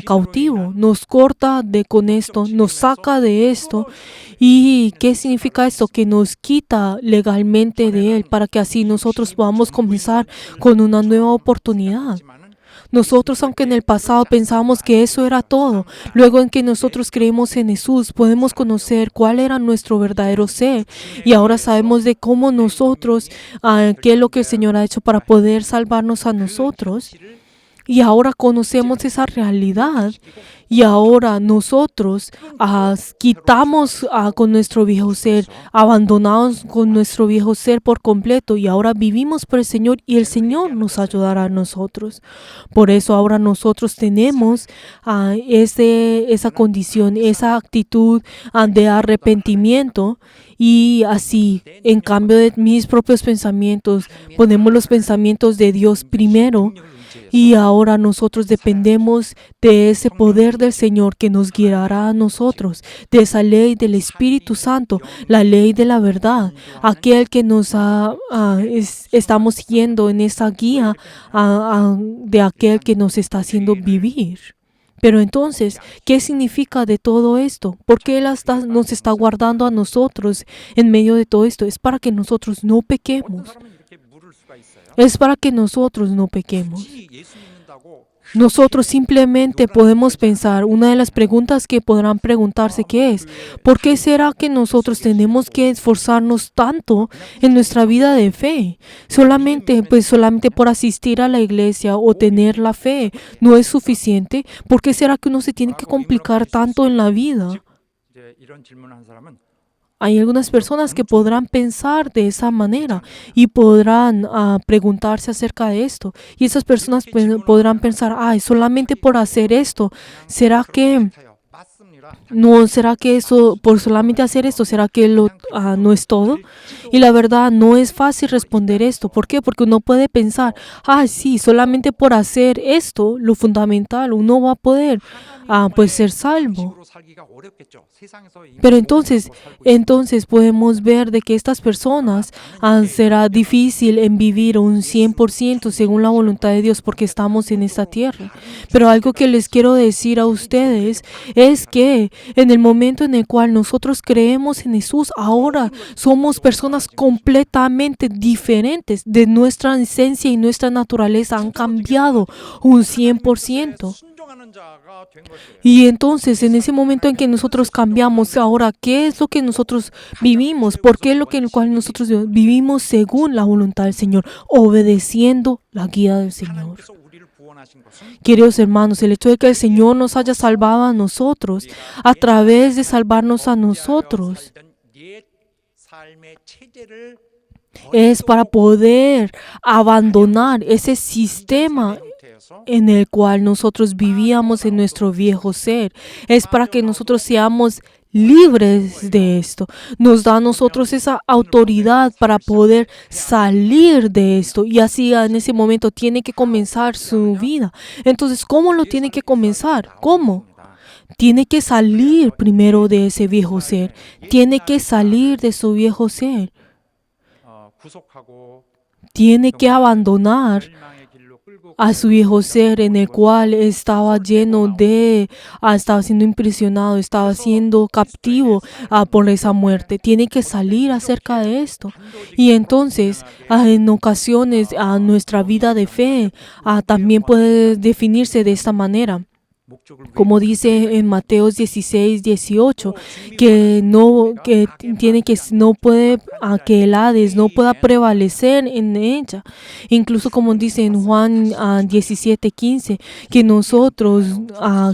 cautivo. Nos corta con esto, nos saca de esto. ¿Y qué significa esto? Que nos quita legalmente de Él para que así nosotros podamos comenzar con una nueva oportunidad. Nosotros, aunque en el pasado pensábamos que eso era todo, luego en que nosotros creemos en Jesús, podemos conocer cuál era nuestro verdadero ser. Y ahora sabemos de cómo nosotros, qué es lo que el Señor ha hecho para poder salvarnos a nosotros. Y ahora conocemos esa realidad. Y ahora nosotros quitamos con nuestro viejo ser, abandonamos con nuestro viejo ser por completo y ahora vivimos por el Señor y el Señor nos ayudará a nosotros. Por eso ahora nosotros tenemos esa condición, esa actitud de arrepentimiento y así, en cambio de mis propios pensamientos, ponemos los pensamientos de Dios primero. Y ahora nosotros dependemos de ese poder del Señor que nos guiará a nosotros, de esa ley del Espíritu Santo, la ley de la verdad, aquel que nos estamos siguiendo en esa guía de aquel que nos está haciendo vivir. Pero entonces, ¿qué significa de todo esto? ¿Por qué Él nos está guardando a nosotros en medio de todo esto? Es para que nosotros no pequemos. Es para que nosotros no pequemos. Nosotros simplemente podemos pensar, una de las preguntas que podrán preguntarse que es, ¿por qué será que nosotros tenemos que esforzarnos tanto en nuestra vida de fe? Solamente por asistir a la iglesia o tener la fe no es suficiente. ¿Por qué será que uno se tiene que complicar tanto en la vida? Hay algunas personas que podrán pensar de esa manera y podrán preguntarse acerca de esto. Y esas personas podrán pensar, ay, solamente por hacer esto, ¿será que eso, por solamente hacer esto, será que no es todo? Y la verdad, no es fácil responder esto. ¿Por qué? Porque uno puede pensar, sí, solamente por hacer esto, lo fundamental, uno va a poder ser salvo. Pero entonces podemos ver de que estas personas será difícil en vivir un 100% según la voluntad de Dios porque estamos en esta tierra. Pero algo que les quiero decir a ustedes es que en el momento en el cual nosotros creemos en Jesús, ahora somos personas completamente diferentes. De nuestra esencia y nuestra naturaleza han cambiado un 100%. Y entonces, en ese momento en que nosotros cambiamos, ahora, ¿qué es lo que nosotros vivimos? ¿Por qué es lo que en el cual nosotros vivimos según la voluntad del Señor, obedeciendo la guía del Señor? Queridos hermanos, el hecho de que el Señor nos haya salvado a nosotros, a través de salvarnos a nosotros, es para poder abandonar ese sistema en el cual nosotros vivíamos en nuestro viejo ser. Es para que nosotros seamos libres de esto. Nos da a nosotros esa autoridad para poder salir de esto. Y así en ese momento tiene que comenzar su vida. Entonces, ¿cómo lo tiene que comenzar? ¿Cómo? Tiene que salir primero de ese viejo ser. Tiene que salir de su viejo ser. Tiene que abandonar a su viejo ser en el cual estaba lleno estaba siendo impresionado, estaba siendo captivo por esa muerte. Tiene que salir acerca de esto. Y entonces, en ocasiones, nuestra vida de fe también puede definirse de esta manera. 목적을 como dice en Mateo 16, 18, que no puede, que el Hades no pueda prevalecer en ella. Incluso como dice en Juan 17, 15, que nosotros,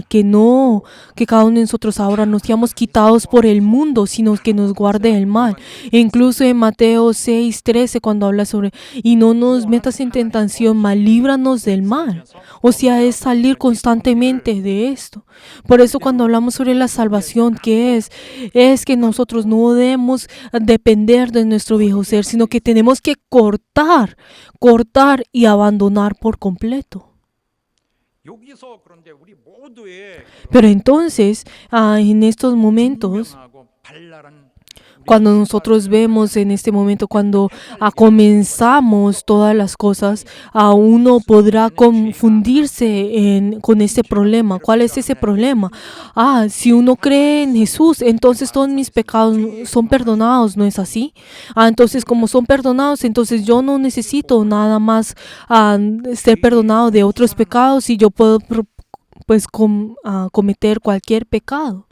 que cada uno de nosotros ahora no seamos quitados por el mundo, sino que nos guarde el mal. E incluso en Mateo 6, 13, cuando habla sobre, y no nos metas en tentación, mas líbranos del mal. O sea, es salir constantemente de esto. Por eso cuando hablamos sobre la salvación, ¿qué es? Es que nosotros no debemos depender de nuestro viejo ser, sino que tenemos que cortar y abandonar por completo. 여기서 그런데 우리 모두의 Pero entonces, en estos momentos, 분명하고 발랄한 cuando nosotros vemos en este momento, cuando comenzamos todas las cosas, uno podrá confundirse con este problema. ¿Cuál es ese problema? Si uno cree en Jesús, entonces todos mis pecados son perdonados, ¿no es así? Entonces, como son perdonados, entonces yo no necesito nada más ser perdonado de otros pecados y yo puedo cometer cualquier pecado.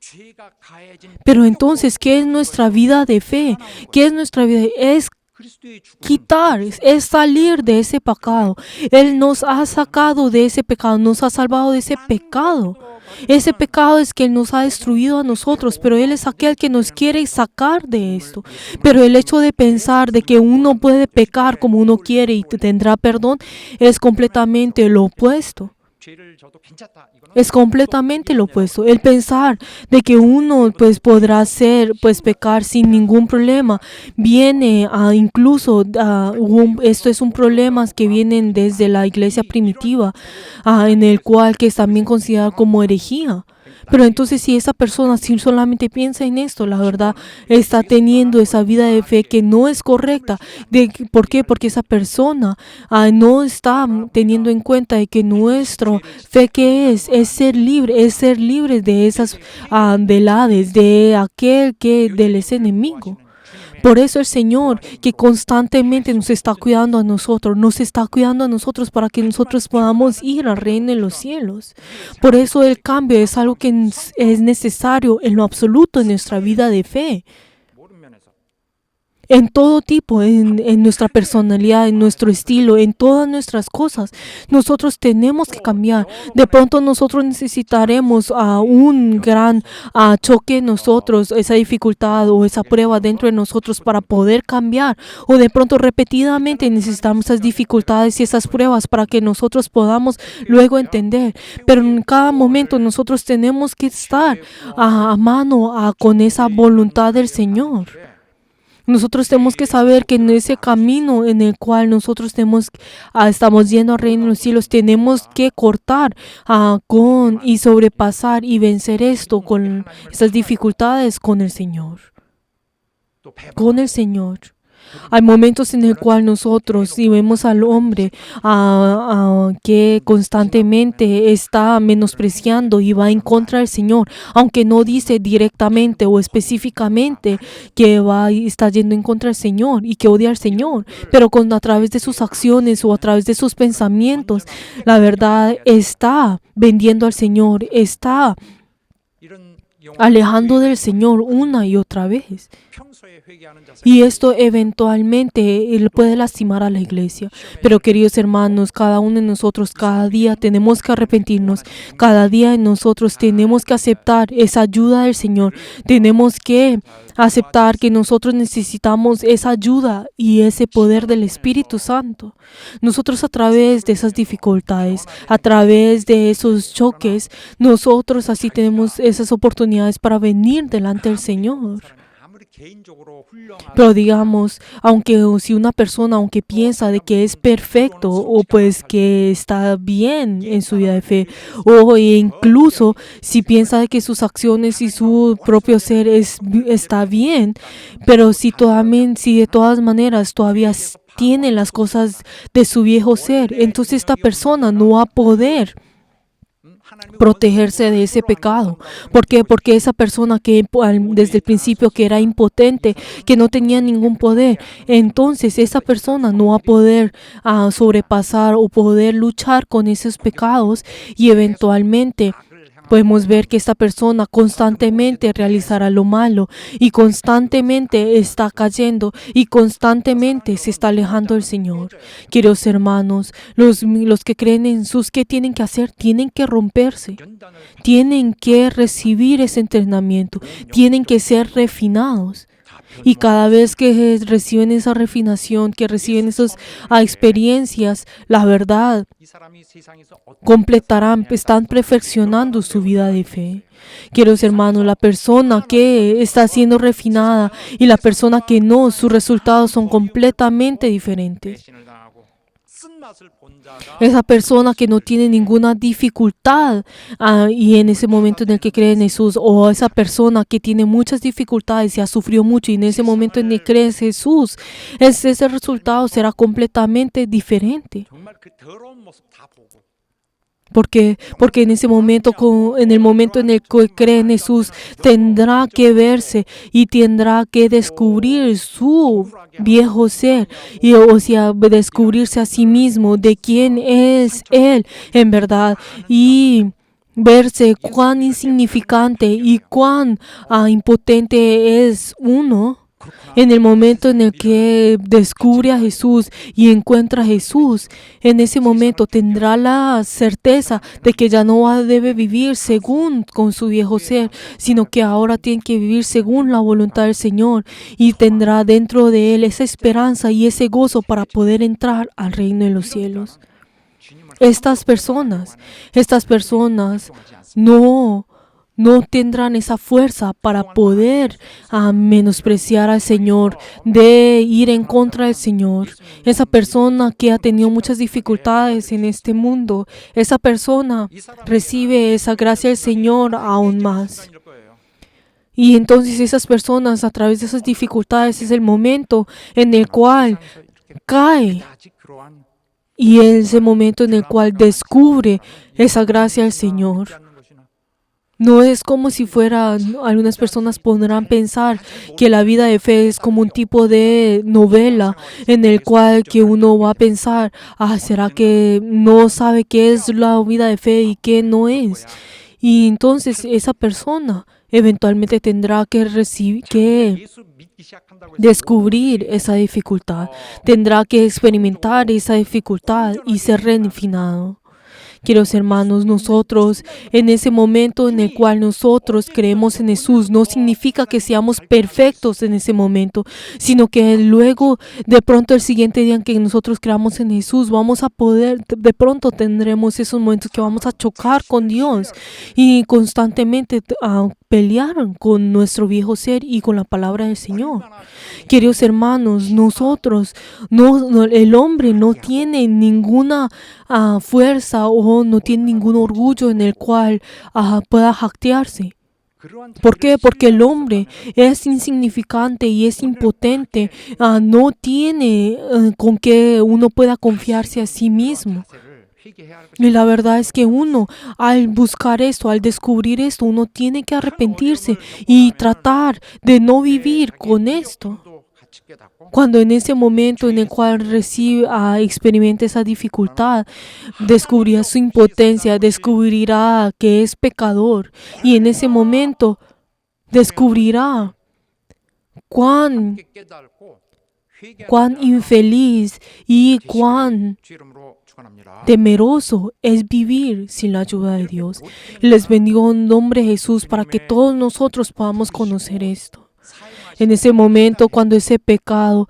죄가 가해진 Pero entonces, ¿qué es nuestra vida de fe? ¿Qué es nuestra vida? Es 그리스도의 죽음 quitar, es salir de ese pecado. Él nos ha sacado de ese pecado, nos ha salvado de ese pecado. Ese pecado es que Él nos ha destruido a nosotros, pero Él es aquel que nos quiere sacar de esto. Pero el hecho de pensar de que uno puede pecar como uno quiere y tendrá perdón es completamente lo opuesto. 죄를 져도 괜찮다. 이거는 Es completamente lo opuesto. El pensar de que uno podrá hacer pecar sin ningún problema viene esto es un problema que vienen desde la iglesia primitiva, en el cual que es también considerado como herejía. Pero entonces si esa persona solamente piensa en esto, la verdad está teniendo esa vida de fe que no es correcta. ¿Por qué? Porque esa persona no está teniendo en cuenta de que nuestra fe que es ser libre de esas del Hades, de del ese enemigo. Por eso el Señor, que constantemente nos está cuidando a nosotros para que nosotros podamos ir al reino de los cielos. Por eso el cambio es algo que es necesario en lo absoluto en nuestra vida de fe. 모든 면에서 En todo tipo, en nuestra personalidad, en nuestro estilo, en todas nuestras cosas. Nosotros tenemos que cambiar. De pronto nosotros necesitaremos un gran choque en nosotros, esa dificultad o esa prueba dentro de nosotros para poder cambiar. O de pronto repetidamente necesitamos esas dificultades y esas pruebas para que nosotros podamos luego entender. Pero en cada momento nosotros tenemos que estar a mano con esa voluntad del Señor. Nosotros tenemos que saber que en ese camino en el cual nosotros estamos yendo al reino de los cielos, tenemos que cortar y sobrepasar y vencer esto con esas dificultades con el Señor. 또 배반하고 Con el Señor. Hay momentos en el cual nosotros, si vemos al hombre que constantemente está menospreciando y va en contra del Señor, aunque no dice directamente o específicamente que está yendo en contra del Señor y que odia al Señor, pero a través de sus acciones o a través de sus pensamientos, la verdad está vendiendo al Señor, está 이런 영혼을 alejando del Señor una y otra vez. 평소에 회개하는 자세 Y esto eventualmente puede lastimar a la iglesia. Pero queridos hermanos, cada uno de nosotros, cada día tenemos que arrepentirnos. Cada día nosotros tenemos que aceptar esa ayuda del Señor. Tenemos que aceptar que nosotros necesitamos esa ayuda y ese poder del Espíritu Santo. Nosotros a través de esas dificultades, a través de esos choques, nosotros así tenemos esas oportunidades para venir delante del Señor. 아무리 개인적으로 훌륭한 Pero digamos, si una persona, aunque piensa de que es perfecto o pues que está bien en su vida de fe, o incluso si piensa de que sus acciones y su propio ser está bien, pero si de todas maneras todavía tiene las cosas de su viejo ser, entonces esta persona no va a poder protegerse de ese pecado. ¿Por qué? Porque esa persona que desde el principio que era impotente, que no tenía ningún poder, entonces esa persona no va a poder sobrepasar o poder luchar con esos pecados, y eventualmente podemos ver que esta persona constantemente realizará lo malo y constantemente está cayendo y constantemente se está alejando del Señor. Queridos hermanos, los que creen en Jesús, ¿qué tienen que hacer? Tienen que romperse, tienen que recibir ese entrenamiento, tienen que ser refinados. Y cada vez que reciben esa refinación, que reciben esas experiencias, la verdad, completarán, están perfeccionando su vida de fe. Queridos hermanos, la persona que está siendo refinada y la persona que no, sus resultados son completamente diferentes. Esa persona que no tiene ninguna dificultad y en ese momento en el que cree en Jesús, o esa persona que tiene muchas dificultades y ha sufrido mucho y en ese momento en el que cree en Jesús, ese resultado será completamente diferente. Porque en ese momento, en el momento en el que cree en Jesús, tendrá que verse y tendrá que descubrir su viejo ser, o sea, descubrirse a sí mismo de quién es Él en verdad, y verse cuán insignificante y cuán impotente es uno. En el momento en el que descubre a Jesús y encuentra a Jesús, en ese momento tendrá la certeza de que ya no debe vivir según con su viejo ser, sino que ahora tiene que vivir según la voluntad del Señor, y tendrá dentro de él esa esperanza y ese gozo para poder entrar al reino de los cielos. Estas personas no tendrán esa fuerza para poder menospreciar al Señor, de ir en contra del Señor. Esa persona que ha tenido muchas dificultades en este mundo, esa persona recibe esa gracia del Señor aún más. Y entonces esas personas, a través de esas dificultades, es el momento en el cual cae. Y es el momento en el cual descubre esa gracia del Señor. No es como si fuera, algunas personas podrán pensar que la vida de fe es como un tipo de novela en el cual que uno va a pensar, ¿será que no sabe qué es la vida de fe y qué no es? Y entonces esa persona eventualmente tendrá que descubrir esa dificultad, tendrá que experimentar esa dificultad y ser refinado. Queridos hermanos, nosotros, en ese momento en el cual nosotros creemos en Jesús, no significa que seamos perfectos en ese momento, sino que luego, de pronto, el siguiente día en que nosotros creamos en Jesús, vamos a poder, de pronto tendremos esos momentos que vamos a chocar con Dios y constantemente pelear con nuestro viejo ser y con la palabra del Señor. Queridos hermanos, nosotros, el hombre no tiene ninguna fuerza o no tiene ningún orgullo en el cual pueda jactarse. ¿Por qué? Porque el hombre es insignificante y es impotente. No tiene con que uno pueda confiarse a sí mismo. Y la verdad es que uno, al buscar esto, al descubrir esto, uno tiene que arrepentirse y tratar de no vivir con esto. Cuando en ese momento en el cual experimenta esa dificultad, descubrirá su impotencia, descubrirá que es pecador, y en ese momento descubrirá cuán infeliz y cuán temeroso es vivir sin la ayuda de Dios. Les bendigo en nombre de Jesús para que todos nosotros podamos conocer esto. En ese momento, cuando ese pecador,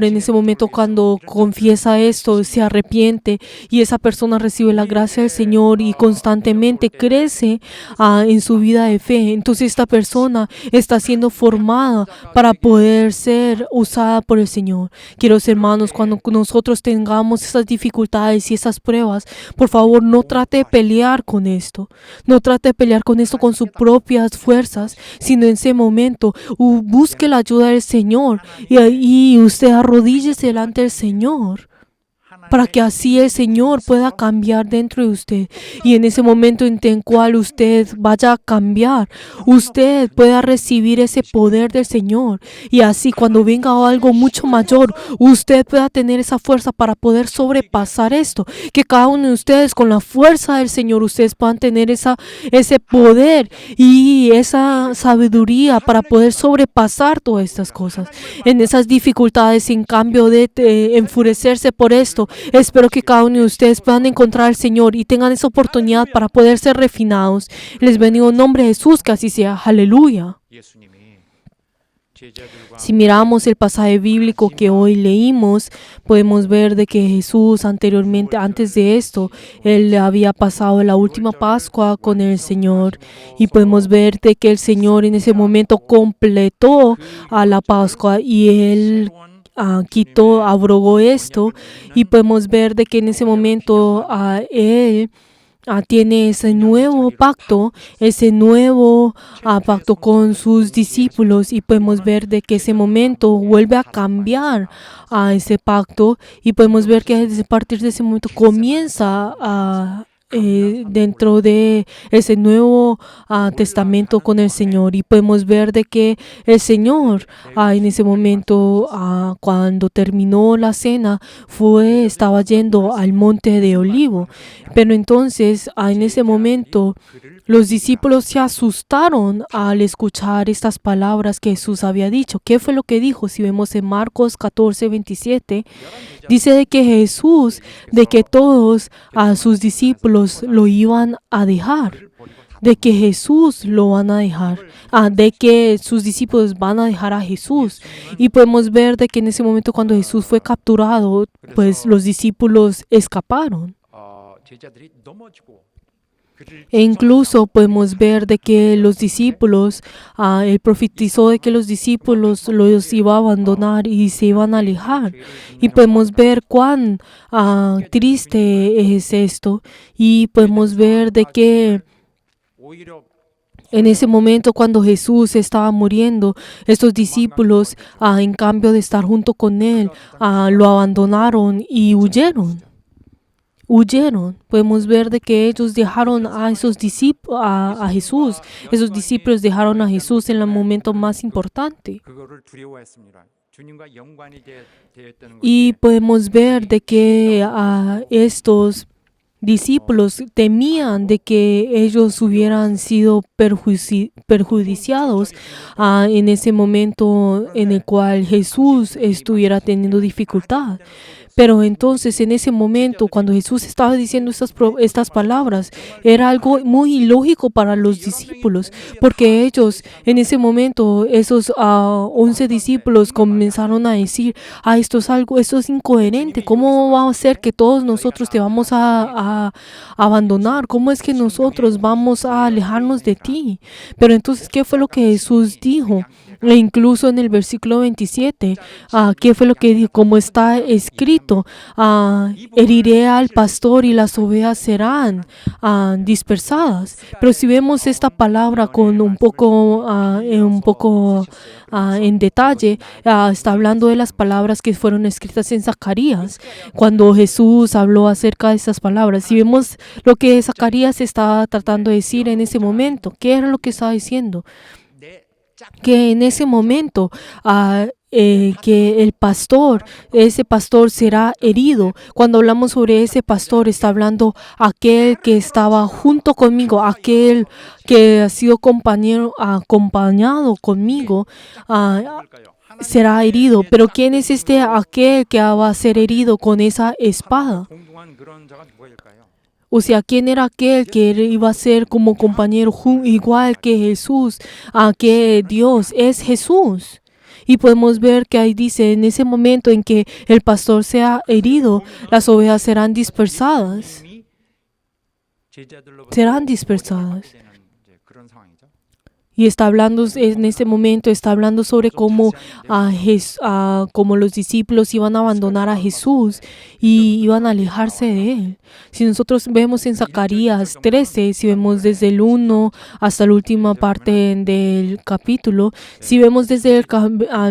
en ese momento cuando confiesa esto, se arrepiente y esa persona recibe la gracia del Señor y constantemente crece en su vida de fe, entonces esta persona está siendo formada para poder ser usada por el Señor. Queridos hermanos, cuando nosotros tengamos esas dificultades y esas pruebas, por favor, no trate de pelear con esto. No trate de pelear con esto con sus propias fuerzas, sino en ese momento busque la ayuda del Señor y usted arrodíllese delante del Señor para que así el Señor pueda cambiar dentro de usted. Y en ese momento en el cual usted vaya a cambiar, usted pueda recibir ese poder del Señor. Y así cuando venga algo mucho mayor, usted pueda tener esa fuerza para poder sobrepasar esto. Que cada uno de ustedes con la fuerza del Señor, ustedes puedan tener ese poder y esa sabiduría para poder sobrepasar todas estas cosas. En esas dificultades, en cambio de enfurecerse por esto, espero que cada uno de ustedes puedan encontrar al Señor y tengan esa oportunidad para poder ser refinados. Les bendigo en nombre de Jesús, que así sea. Aleluya. Si miramos el pasaje bíblico que hoy leímos, podemos ver de que Jesús anteriormente, antes de esto, Él había pasado la última Pascua con el Señor. Y podemos ver de que el Señor en ese momento completó a la Pascua y Él abrogó esto. Y podemos ver de que en ese momento Él tiene ese nuevo pacto con sus discípulos, y podemos ver de que ese momento vuelve a cambiar a ese pacto, y podemos ver que a partir de ese momento comienza dentro de ese nuevo testamento con el Señor. Y podemos ver de que el Señor en ese momento, cuando terminó la cena, estaba yendo al monte de Olivo. Pero entonces en ese momento los discípulos se asustaron al escuchar estas palabras que Jesús había dicho. ¿Qué fue lo que dijo? Si vemos en Marcos 14:27, dice de que Jesús, de que todos sus discípulos lo iban a dejar, de que Jesús lo van a dejar, de que sus discípulos van a dejar a Jesús. Y podemos ver de que en ese momento, cuando Jesús fue capturado, pues los discípulos escaparon. E incluso podemos ver de que los discípulos, él profetizó de que los discípulos los iba a abandonar y se iban a alejar. Y podemos ver cuán triste es esto. Y podemos ver de que en ese momento, cuando Jesús estaba muriendo, estos discípulos, en cambio de estar junto con Él, lo abandonaron y huyeron. Podemos ver de que ellos dejaron a esos discípulos, a Jesús. Esos discípulos dejaron a Jesús en el momento más importante. Y podemos ver de que estos discípulos temían de que ellos hubieran sido perjudiciados en ese momento en el cual Jesús estuviera teniendo dificultad. Pero entonces, en ese momento, cuando Jesús estaba diciendo estas palabras, era algo muy ilógico para los discípulos, porque ellos, en ese momento, esos 11 discípulos comenzaron a decir: esto es incoherente. ¿Cómo va a ser que todos nosotros te vamos a abandonar? ¿Cómo es que nosotros vamos a alejarnos de ti? Pero entonces, ¿qué fue lo que Jesús dijo? E incluso en el versículo 27, ¿qué fue lo que dijo? Como está escrito, heriré al pastor y las ovejas serán dispersadas. Pero si vemos esta palabra con un poco en detalle, está hablando de las palabras que fueron escritas en Zacarías, cuando Jesús habló acerca de estas palabras. Si vemos lo que Zacarías estaba tratando de decir en ese momento, ¿qué era lo que estaba diciendo? Que en ese momento que ese pastor será herido. Cuando hablamos sobre ese pastor, está hablando aquel que estaba junto conmigo, aquel que ha sido acompañado conmigo, será herido. Pero ¿quién es aquel que va a ser herido con esa espada? O sea, ¿quién era aquel que iba a ser como compañero igual que Jesús? Que Dios es Jesús. Y podemos ver que ahí dice, en ese momento en que el pastor sea herido, las ovejas serán dispersadas. Serán dispersadas. Y está hablando, en este momento, está hablando sobre cómo los discípulos iban a abandonar a Jesús y iban a alejarse de Él. Si nosotros vemos en Zacarías 13, si vemos desde el 1 hasta la última parte del capítulo, si vemos desde el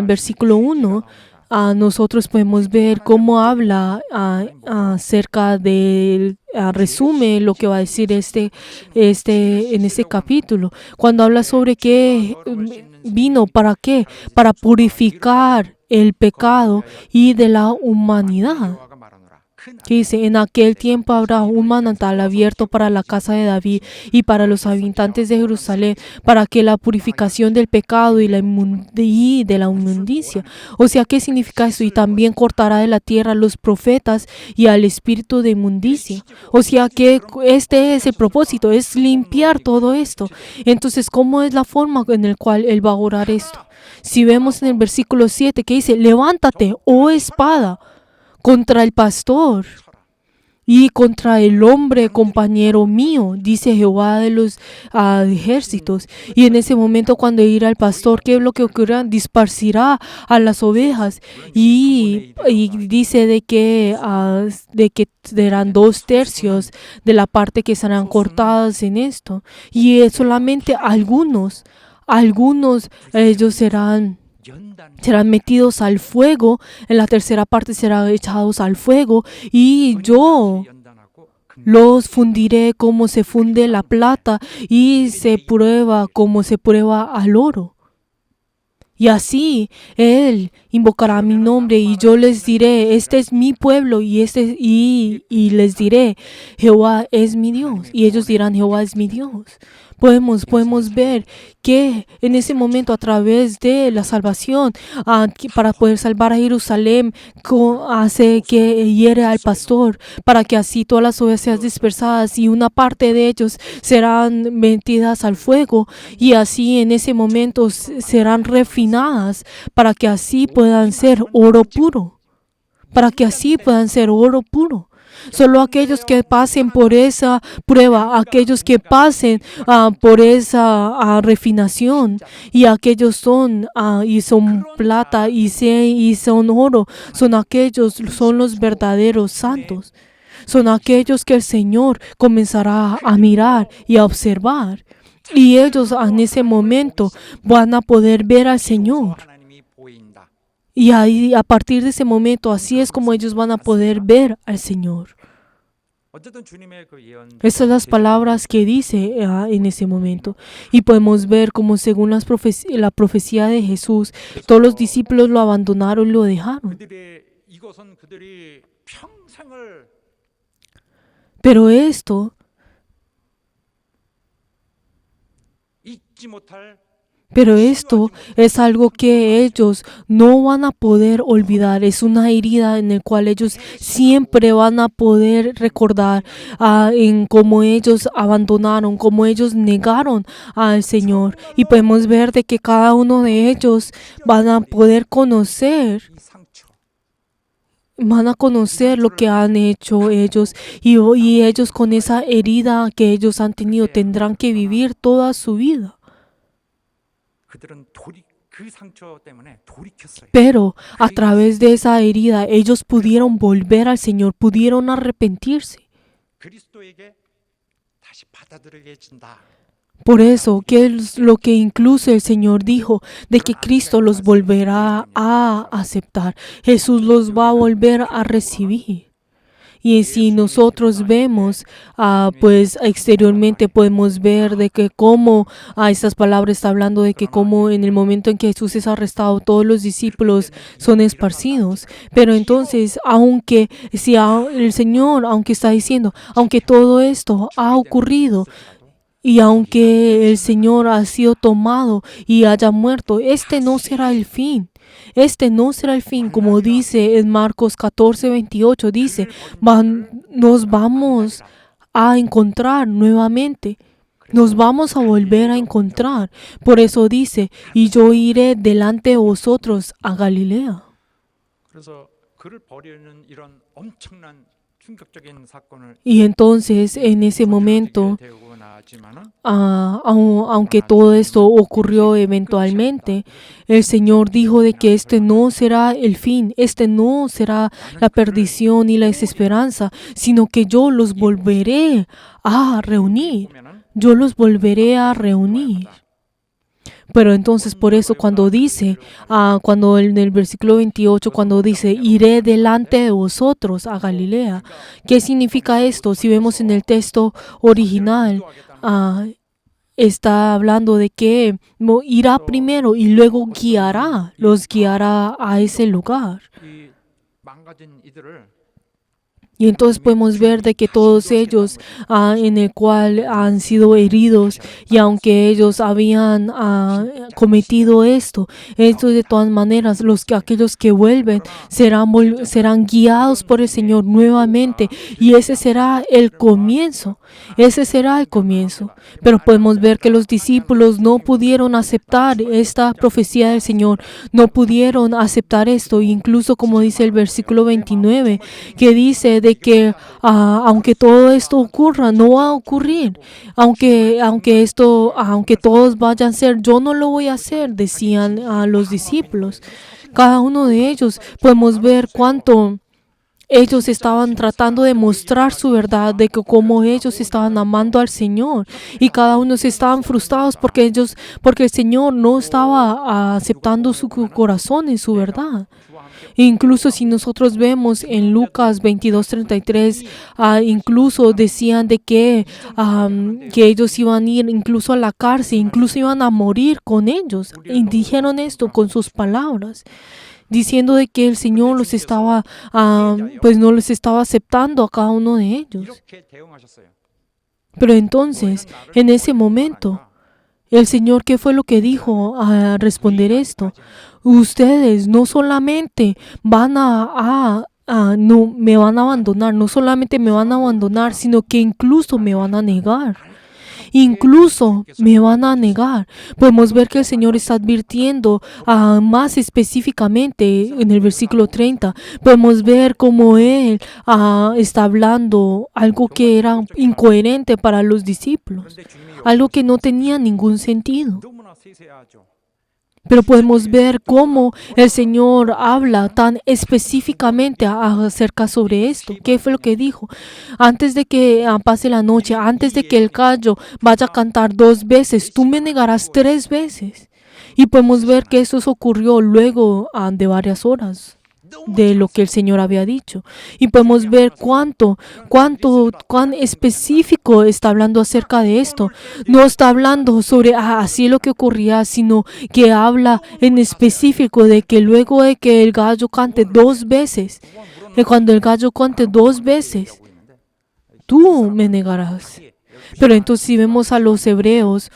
versículo 1, nosotros podemos ver cómo habla acerca del resume lo que va a decir en este capítulo. Cuando habla sobre que vino, ¿para qué? Para purificar el pecado y de la humanidad. Que dice, en aquel tiempo habrá un manantial abierto para la casa de David y para los habitantes de Jerusalén, para que la purificación del pecado y de la inmundicia. O sea, ¿qué significa eso? Y también cortará de la tierra a los profetas y al espíritu de inmundicia. O sea, que este es el propósito, es limpiar todo esto. Entonces, ¿cómo es la forma en la cual Él va a orar esto? Si vemos en el versículo 7 que dice, levántate, oh espada, contra el pastor y contra el hombre compañero mío, dice Jehová de los ejércitos. Y en ese momento, cuando irá el pastor, ¿qué es lo que ocurrirá? Disparcirá a las ovejas y dice de que serán 2/3 de la parte que serán cortadas en esto. Y solamente algunos ellos serán metidos al fuego, en la tercera parte serán echados al fuego, y yo los fundiré como se funde la plata y se prueba como se prueba al oro. Y así Él invocará mi nombre y yo les diré, este es mi pueblo y les diré, Jehová es mi Dios. Y ellos dirán, Jehová es mi Dios. Podemos ver que en ese momento, a través de la salvación, para poder salvar a Jerusalén, hace que hiere al pastor, para que así todas las ovejas sean dispersadas y una parte de ellos serán metidas al fuego, y así en ese momento serán refinadas para que así puedan ser oro puro. Para que así puedan ser oro puro. Solo aquellos que pasen por esa prueba, aquellos que pasen por esa refinación, y aquellos son plata y son oro, son los verdaderos santos. Son aquellos que el Señor comenzará a mirar y a observar. Y ellos en ese momento van a poder ver al Señor. Y ahí, a partir de ese momento, así es como ellos van a poder ver al Señor. Esas son las palabras que dice en ese momento. Y podemos ver como según la profecía de Jesús, todos los discípulos lo abandonaron y lo dejaron. Pero esto es algo que ellos no van a poder olvidar. Es una herida en la cual ellos siempre van a poder recordar en cómo ellos abandonaron, cómo ellos negaron al Señor. Y podemos ver de que cada uno de ellos van a poder conocer lo que han hecho ellos, y ellos con esa herida que ellos han tenido tendrán que vivir toda su vida. Pero a través de esa herida ellos pudieron volver al Señor, pudieron arrepentirse. Por eso, ¿qué es lo que incluso el Señor dijo? De que Cristo los volverá a aceptar. Jesús los va a volver a recibir. Y si nosotros vemos, pues exteriormente podemos ver de que cómo estas palabras está hablando de que cómo en el momento en que Jesús es arrestado, todos los discípulos son esparcidos. Pero entonces, el Señor, aunque está diciendo, aunque todo esto ha ocurrido, y aunque el Señor ha sido tomado y haya muerto, este no será el fin. Este no será el fin, como dice en Marcos 14:28, dice, nos vamos a encontrar nuevamente, nos vamos a volver a encontrar. Por eso dice, y yo iré delante de vosotros a Galilea. Y entonces, en ese momento, aunque todo esto ocurrió eventualmente, el Señor dijo de que este no será el fin, este no será la perdición y la desesperanza, sino que yo los volveré a reunir. Yo los volveré a reunir. Pero entonces por eso cuando dice, cuando en el versículo 28, cuando dice, iré delante de vosotros a Galilea, ¿qué significa esto? Si vemos en el texto original, está hablando de que irá primero y luego los guiará a ese lugar. 이 망가진 이들을 Y entonces podemos ver de que todos ellos en el cual han sido heridos y aunque ellos habían cometido esto de todas maneras aquellos que vuelven serán guiados por el Señor nuevamente y ese será el comienzo. Pero podemos ver que los discípulos no pudieron aceptar esta profecía del Señor, no pudieron aceptar esto, incluso como dice el versículo 29, que dice de que aunque todo esto ocurra, no va a ocurrir. Aunque todos vayan a ser, yo no lo voy a hacer, decían los discípulos. Cada uno de ellos podemos ver cuánto ellos estaban tratando de mostrar su verdad, de que cómo ellos estaban amando al Señor y cada uno se estaban frustrados porque el Señor no estaba aceptando su corazón en su verdad. Incluso si nosotros vemos en Lucas 22:33, incluso decían de que ellos iban a ir incluso a la cárcel, incluso iban a morir con ellos. Y dijeron esto con sus palabras, diciendo de que el Señor los estaba, no les estaba aceptando a cada uno de ellos. 이렇게 대응하셨어요. Pero entonces, en ese momento, el Señor, ¿qué fue lo que dijo a responder esto? Ustedes no solamente van no me van a abandonar, no solamente me van a abandonar, sino que incluso me van a negar. Incluso me van a negar. Podemos ver que el Señor está advirtiendo más específicamente en el versículo 30. Podemos ver cómo Él está hablando algo que era incoherente para los discípulos, 그런데 주님이 algo que no tenía ningún sentido. 너무나 세세하죠. Pero podemos ver cómo el Señor habla tan específicamente acerca sobre esto. ¿Qué fue lo que dijo? Antes de que pase la noche, antes de que el gallo vaya a cantar 2 veces, tú me negarás 3 veces. Y podemos ver que eso ocurrió luego de varias horas de lo que el Señor había dicho. Y podemos ver cuán específico está hablando acerca de esto. No está hablando sobre así lo que ocurría, sino que habla en específico de que luego de que el gallo cante 2 veces, que cuando el gallo cante 2 veces, tú me negarás. Pero entonces si vemos a los hebreos,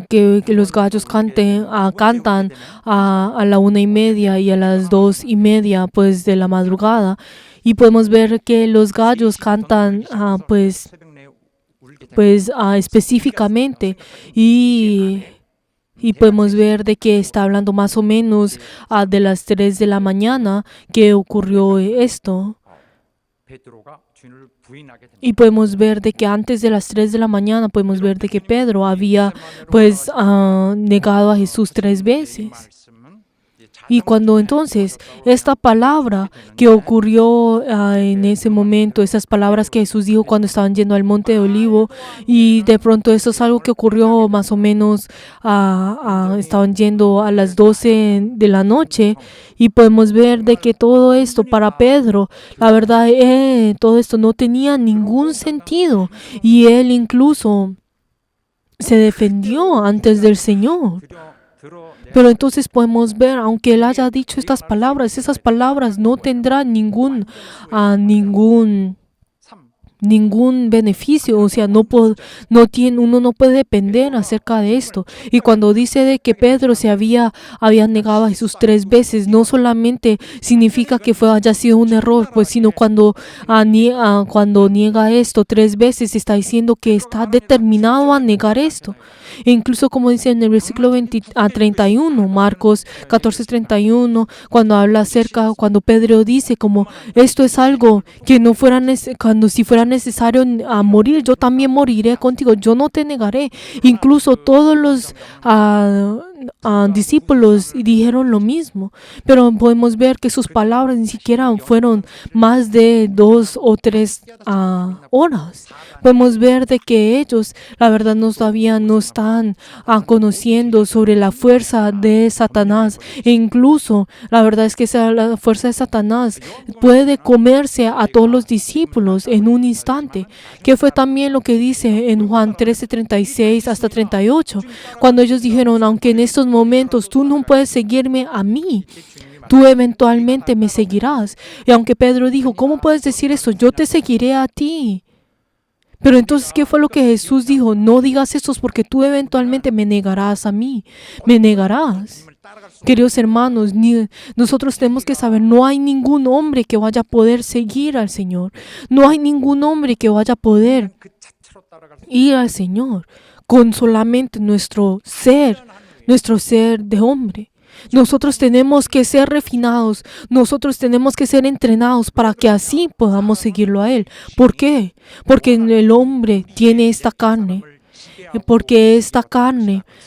que los gallos cantan a la 1:30 y a las 2:30 pues de la madrugada, y podemos ver que los gallos cantan específicamente y podemos ver de que está hablando más o menos de las 3 de la mañana que ocurrió esto. 베드로가 주님을 부인하게 됩니다. Y podemos ver de que antes de las 3 de la mañana podemos ver de que Pedro había negado a Jesús 3 veces. Y cuando entonces esta palabra que ocurrió en ese momento, esas palabras que Jesús dijo cuando estaban yendo al monte de Olivo, y de pronto esto es algo que ocurrió más o menos, estaban yendo a las 12 de la noche, y podemos ver de que todo esto para Pedro, la verdad, todo esto no tenía ningún sentido, y él incluso se defendió antes del Señor. Pero entonces podemos ver, aunque él haya dicho estas palabras, esas palabras no tendrán ningún beneficio, o sea, uno no puede depender acerca de esto. Y cuando dice de que Pedro había negado a Jesús 3 veces, no solamente significa que haya sido un error, pues, sino cuando niega esto 3 veces, está diciendo que está determinado a negar esto. E incluso como dice en el versículo 31, Marcos 14:31, cuando Pedro dice como esto es algo que si fuera necesario morir, yo también moriré contigo, yo no te negaré. Incluso todos los discípulos dijeron lo mismo, pero podemos ver que sus palabras ni siquiera fueron más de 2 o 3 horas. Podemos ver de que ellos, la verdad, todavía no están conociendo sobre la fuerza de Satanás. E incluso, la verdad es que la fuerza de Satanás puede comerse a todos los discípulos en un instante, que fue también lo que dice en Juan 13:36 hasta 38, cuando ellos dijeron, aunque en estos momentos tú no puedes seguirme a mí, tú eventualmente me seguirás. Y aunque Pedro dijo, ¿cómo puedes decir eso? Yo te seguiré a ti. Pero entonces, ¿qué fue lo que Jesús dijo? No digas esto porque tú eventualmente me negarás a mí. Me negarás. Queridos hermanos, nosotros tenemos que saber, no hay ningún hombre que vaya a poder seguir al Señor. No hay ningún hombre que vaya a poder 그 자체로 따라갈 수 ir al Señor con solamente nuestro ser de hombre. Nosotros tenemos que ser refinados, nosotros tenemos que ser entrenados para que así podamos seguirlo a Él. ¿Por qué? Porque el hombre tiene esta carne. Porque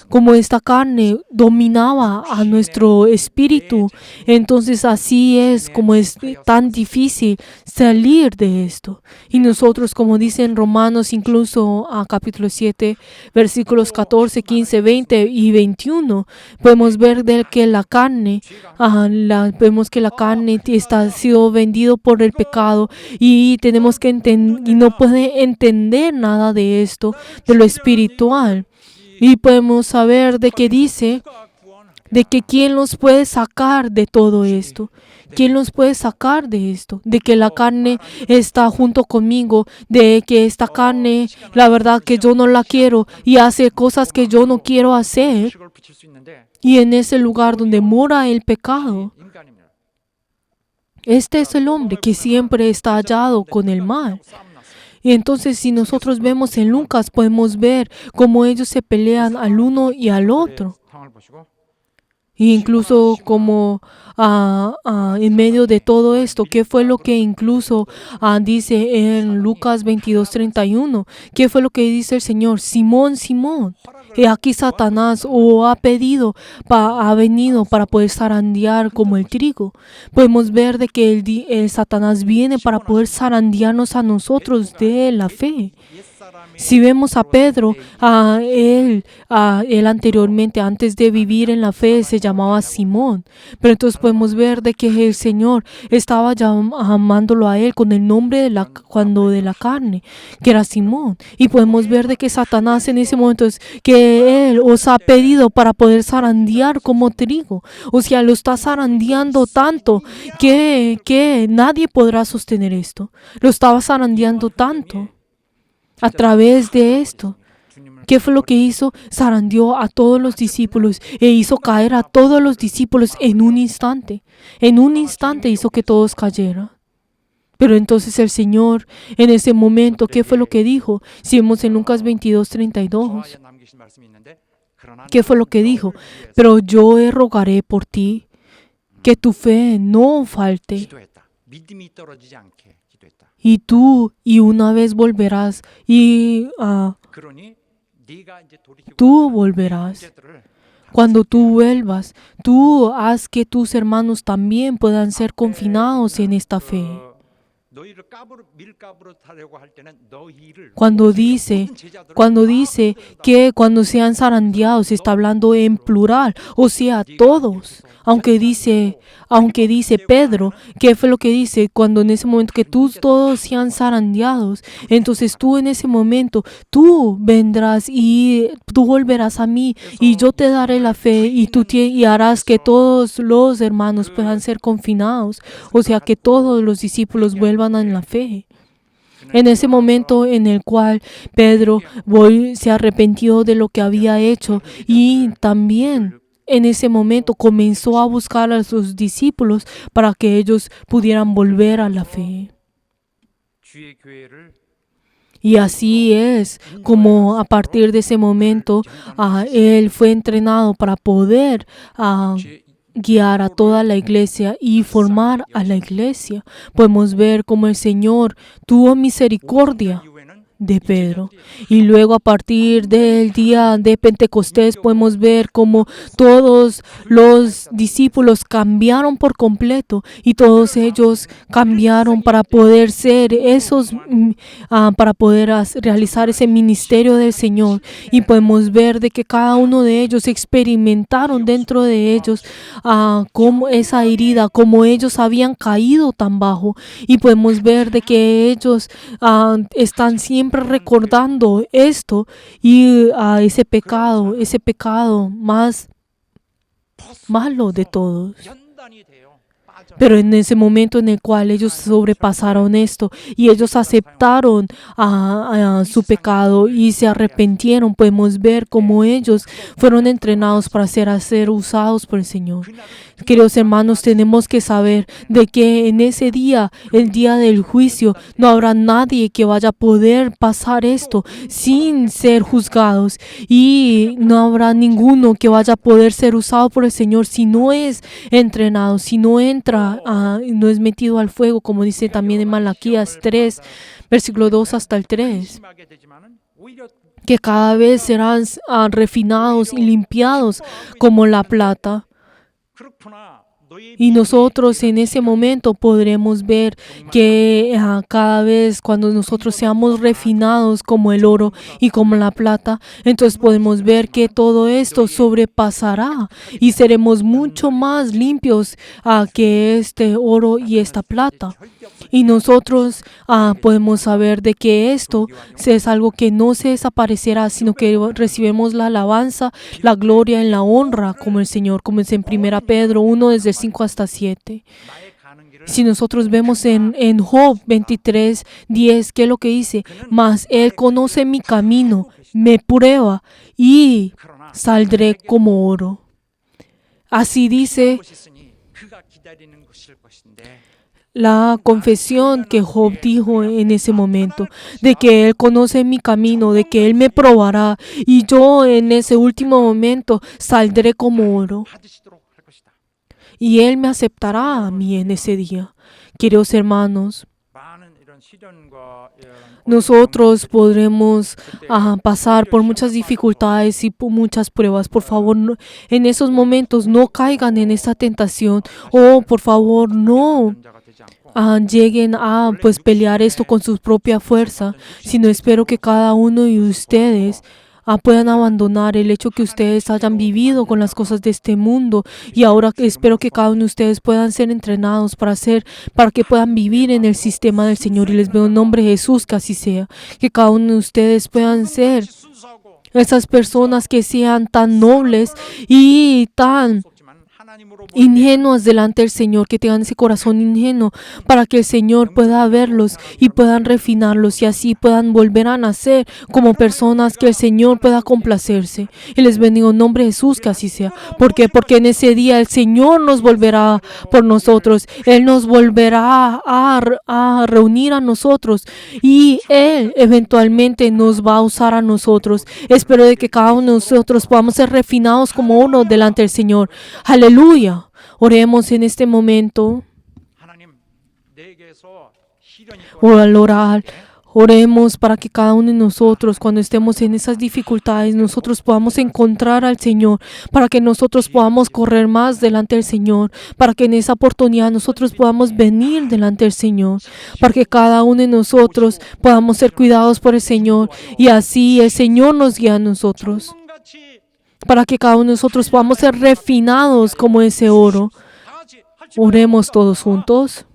como esta carne dominaba a nuestro espíritu, entonces así es como es tan difícil salir de esto. Y nosotros, como dice en Romanos, incluso a capítulo 7, versículos 14, 15, 20 y 21, podemos ver de que la carne, vemos que la carne ha sido vendido por el pecado y tenemos que y no puede entender nada de esto, de lo espiritual. Y podemos saber de que dice de que quién nos puede sacar de todo esto. ¿Quién nos puede sacar de esto? De que la carne está junto conmigo, de que esta carne, la verdad que yo no la quiero y hace cosas que yo no quiero hacer. 식을 붙일 수 있는데 Y en ese lugar donde mora el pecado, 인간이면 este es el hombre que siempre está hallado con el mal. 싸움 났어요. Y entonces si nosotros vemos en Lucas, podemos ver cómo ellos se pelean al uno y al otro. 상황을 보시고 Y incluso como en medio de todo esto, ¿qué fue lo que incluso dice en Lucas 22:31? ¿Qué fue lo que dice el Señor? Simón, Simón, he aquí Satanás ha venido para poder zarandear como el trigo. Podemos ver de que el Satanás viene para poder zarandearnos a nosotros de la fe. Si vemos a Pedro, él anteriormente, antes de vivir en la fe, se llamaba Simón. Pero entonces podemos ver de que el Señor estaba llamándolo a él con el nombre de la carne, que era Simón. Y podemos ver de que Satanás en ese momento es que él os ha pedido para poder zarandear como trigo. O sea, lo está zarandeando tanto que nadie podrá sostener esto. Lo estaba zarandeando tanto. A través de esto, ¿qué fue lo que hizo? Zarandeó a todos los discípulos e hizo caer a todos los discípulos en un instante. En un instante hizo que todos cayeran. Pero entonces el Señor, en ese momento, ¿qué fue lo que dijo? Si vemos en Lucas 22:32, 저에게 남기신 말씀이 있는데 그러나 ¿qué fue lo que dijo? Pero yo rogaré por ti, que tu fe no falte. 기도했다. 믿음이 떨어지지 않게 기도했다. Y una vez volverás, 그러니 네가 이제 돌이키고 tú volverás. 문제들을 Cuando tú vuelvas, tú haz que tus hermanos también puedan ser confinados en esta fe. 너희를 밀가부로 타려고 할 때는 너희를 Cuando dice que cuando sean zarandeados, está hablando en plural, o sea, todos. Aunque dice Pedro, ¿qué fue lo que dice? Cuando en ese momento que todos sean zarandeados, entonces tú en ese momento, tú vendrás y tú volverás a mí y yo te daré la fe y harás que todos los hermanos puedan ser confinados, o sea, que todos los discípulos vuelvan a la fe. En ese momento en el cual Pedro se arrepintió de lo que había hecho y también en ese momento comenzó a buscar a sus discípulos para que ellos pudieran volver a la fe. 주의 교회를 Y así es como a partir de ese momento él fue entrenado para poder guiar a toda la iglesia y formar a la iglesia. Podemos ver cómo el Señor tuvo misericordia. 이후에는 de Pedro. Y luego a partir del día de Pentecostés podemos ver cómo todos los discípulos cambiaron por completo y todos ellos cambiaron para poder ser para poder realizar ese ministerio del Señor. Y podemos ver de que cada uno de ellos experimentaron dentro de ellos como esa herida, como ellos habían caído tan bajo. Y podemos ver de que ellos están siempre recordando esto y ese pecado más malo de todos. Pero en ese momento en el cual ellos sobrepasaron esto y ellos aceptaron su pecado y se arrepintieron, podemos ver cómo ellos fueron entrenados para ser usados por el Señor. Queridos hermanos, tenemos que saber de que en ese día, el día del juicio, no habrá nadie que vaya a poder pasar esto sin ser juzgados y no habrá ninguno que vaya a poder ser usado por el Señor si no es entrenado, si no entra, no es metido al fuego, como dice también en Malaquías 3, versículo 2 hasta el 3. Que cada vez serán refinados y limpiados como la plata. Y nosotros en ese momento podremos ver que cada vez cuando nosotros seamos refinados como el oro y como la plata, entonces podemos ver que todo esto sobrepasará y seremos mucho más limpios que este oro y esta plata. Y nosotros podemos saber de que esto es algo que no se desaparecerá, sino que recibimos la alabanza, la gloria y la honra como el Señor, como es en 1 Pedro 1, desde el 5 hasta 7. Si nosotros vemos en Job 23, 10, ¿qué es lo que dice? Mas Él conoce mi camino, me prueba y saldré como oro. Así dice la confesión que Job dijo en ese momento, de que Él conoce mi camino, de que Él me probará y yo en ese último momento saldré como oro y Él me aceptará a mí en ese día. Queridos hermanos, nosotros podremos pasar por muchas dificultades y por muchas pruebas. Por favor, en esos momentos no caigan en esa tentación. Por favor, no lleguen a pelear esto con su propia fuerza, sino espero que cada uno de ustedes puedan abandonar el hecho que ustedes hayan vivido con las cosas de este mundo y ahora espero que cada uno de ustedes puedan ser entrenados para que puedan vivir en el sistema del Señor y les veo en nombre de Jesús que así sea, que cada uno de ustedes puedan ser esas personas que sean tan nobles y tan ingenuas delante del Señor, que tengan ese corazón ingenuo para que el Señor pueda verlos y puedan refinarlos y así puedan volver a nacer como personas que el Señor pueda complacerse. Y les bendigo en nombre de Jesús que así sea. ¿Por qué? Porque en ese día el Señor nos volverá por nosotros. Él nos volverá a reunir a nosotros y Él eventualmente nos va a usar a nosotros. Espero de que cada uno de nosotros podamos ser refinados como uno delante del Señor. Aleluya. Oremos en este momento. Al orar, oremos para que cada uno de nosotros, cuando estemos en esas dificultades, nosotros podamos encontrar al Señor, para que nosotros podamos correr más delante del Señor, para que en esa oportunidad nosotros podamos venir delante del Señor, para que cada uno de nosotros podamos ser cuidados por el Señor y así el Señor nos guía a nosotros, para que cada uno de nosotros podamos ser refinados como ese oro. Oremos todos juntos.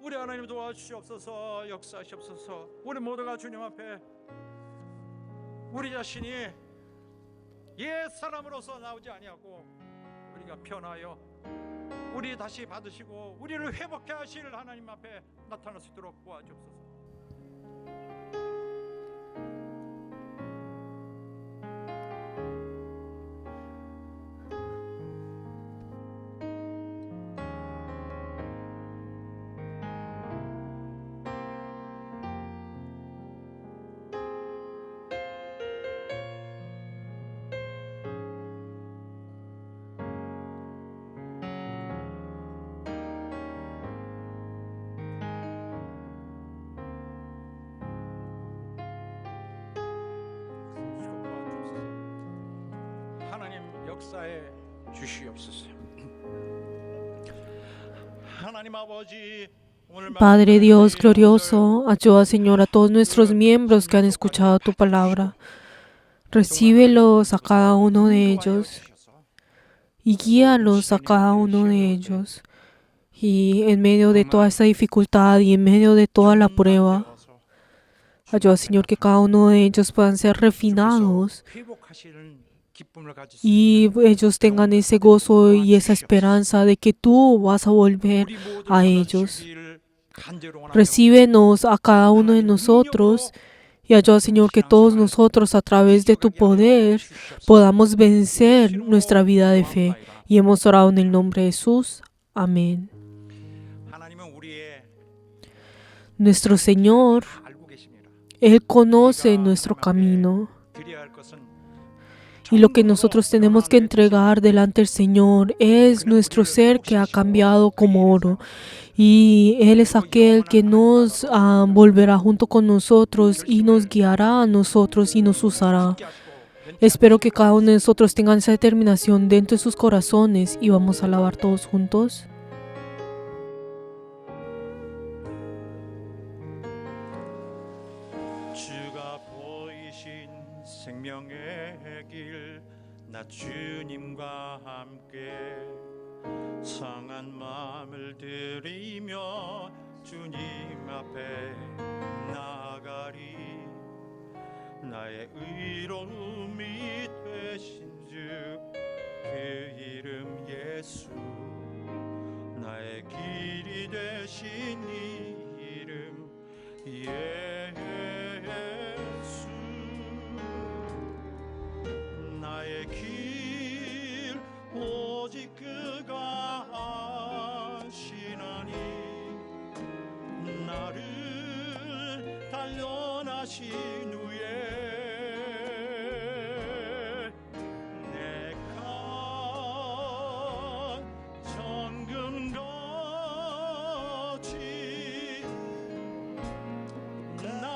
우리 하나님 도와주시옵소서. 역사하시옵소서. 우리 모두가 주님 앞에 우리 자신이 옛 사람으로서 나오지 아니하고 우리가 변하여 우리 다시 받으시고 우리를 회복해 하실 하나님 앞에 나타날 수 있도록 도와주옵소서. 역사해 주시옵소서. 하나님 아버지, 오늘 Padre Dios glorioso, ayuda, Señor, a todos nuestros miembros que han escuchado tu palabra. Recíbelos a cada uno de ellos y guíalos a cada uno de ellos. Y en medio de toda esta dificultad y en medio de toda la prueba, ayuda, Señor, que cada uno de ellos puedan ser refinados y ellos tengan ese gozo y esa esperanza de que tú vas a volver a ellos. Recíbenos a cada uno de nosotros y ayuda, Señor, que todos nosotros a través de tu poder podamos vencer nuestra vida de fe. Y hemos orado en el nombre de Jesús. Amén. Nuestro Señor, Él conoce nuestro camino. Y lo que nosotros tenemos que entregar delante del Señor es nuestro ser que ha cambiado como oro. Y Él es aquel que nos volverá junto con nosotros y nos guiará a nosotros y nos usará. Espero que cada uno de nosotros tenga esa determinación dentro de sus corazones y vamos a alabar todos juntos. 나 주님과 함께 상한 마음을 드리며 주님 앞에 나가리. 나의 의로움이 되신즉 그 이름 예수. 나의 길이 되신 이 이름 예수. 나의 길 오직 그가 아시나니 나를 단련하신 후에 내가 정금같이 나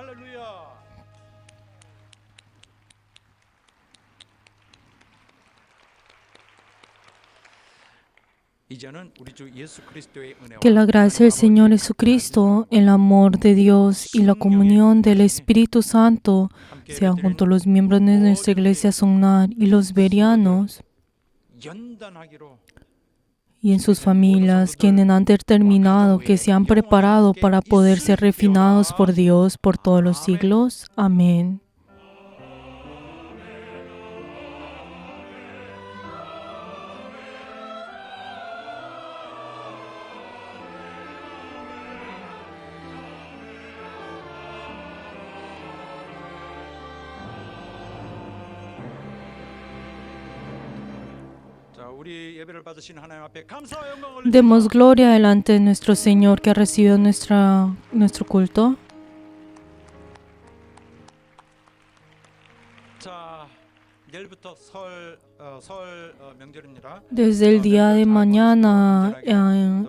할렐루야. 이제는 우리 주 예수 그리스도의 은혜와 Que la gracia del Señor Jesucristo, el amor de Dios y la comunión del Espíritu Santo sean junto a los miembros de nuestra iglesia Somnar y los berianos 연단하기로 y en sus familias, quienes han determinado que se han preparado para poder ser refinados por Dios por todos los siglos. Amén. 자, 우리 예배를 받으신 하나님 앞에 감사와 영광을 Demos gloria delante de nuestro Señor que ha recibido nuestro culto. 자, 내일부터 설 명절입니다. Desde el día de mañana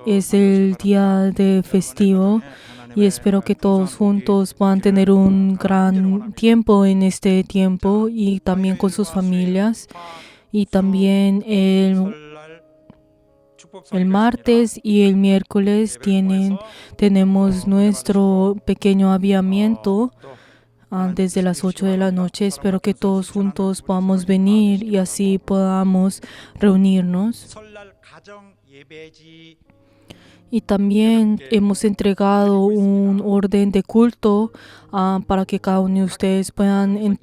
es el día de festivo y espero que todos juntos puedan tener un gran tiempo en este tiempo y también con sus familias. Y también el martes y el miércoles tenemos nuestro pequeño avivamiento desde las 8 de la noche. Espero que todos juntos podamos venir y así podamos reunirnos. 설날 가정 예배지 Y también hemos entregado un orden de culto para que cada uno de ustedes puedan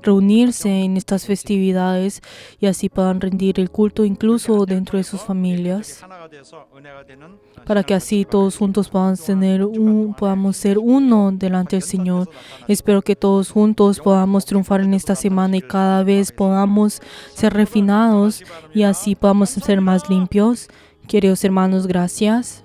reunirse en estas festividades y así puedan rendir el culto incluso dentro de sus familias, 하나가 돼서 은혜가 되는 para que así todos juntos podamos ser uno delante del Señor. Espero que todos juntos podamos triunfar en esta semana y cada vez podamos ser refinados y así podamos ser más limpios. Queridos hermanos, gracias.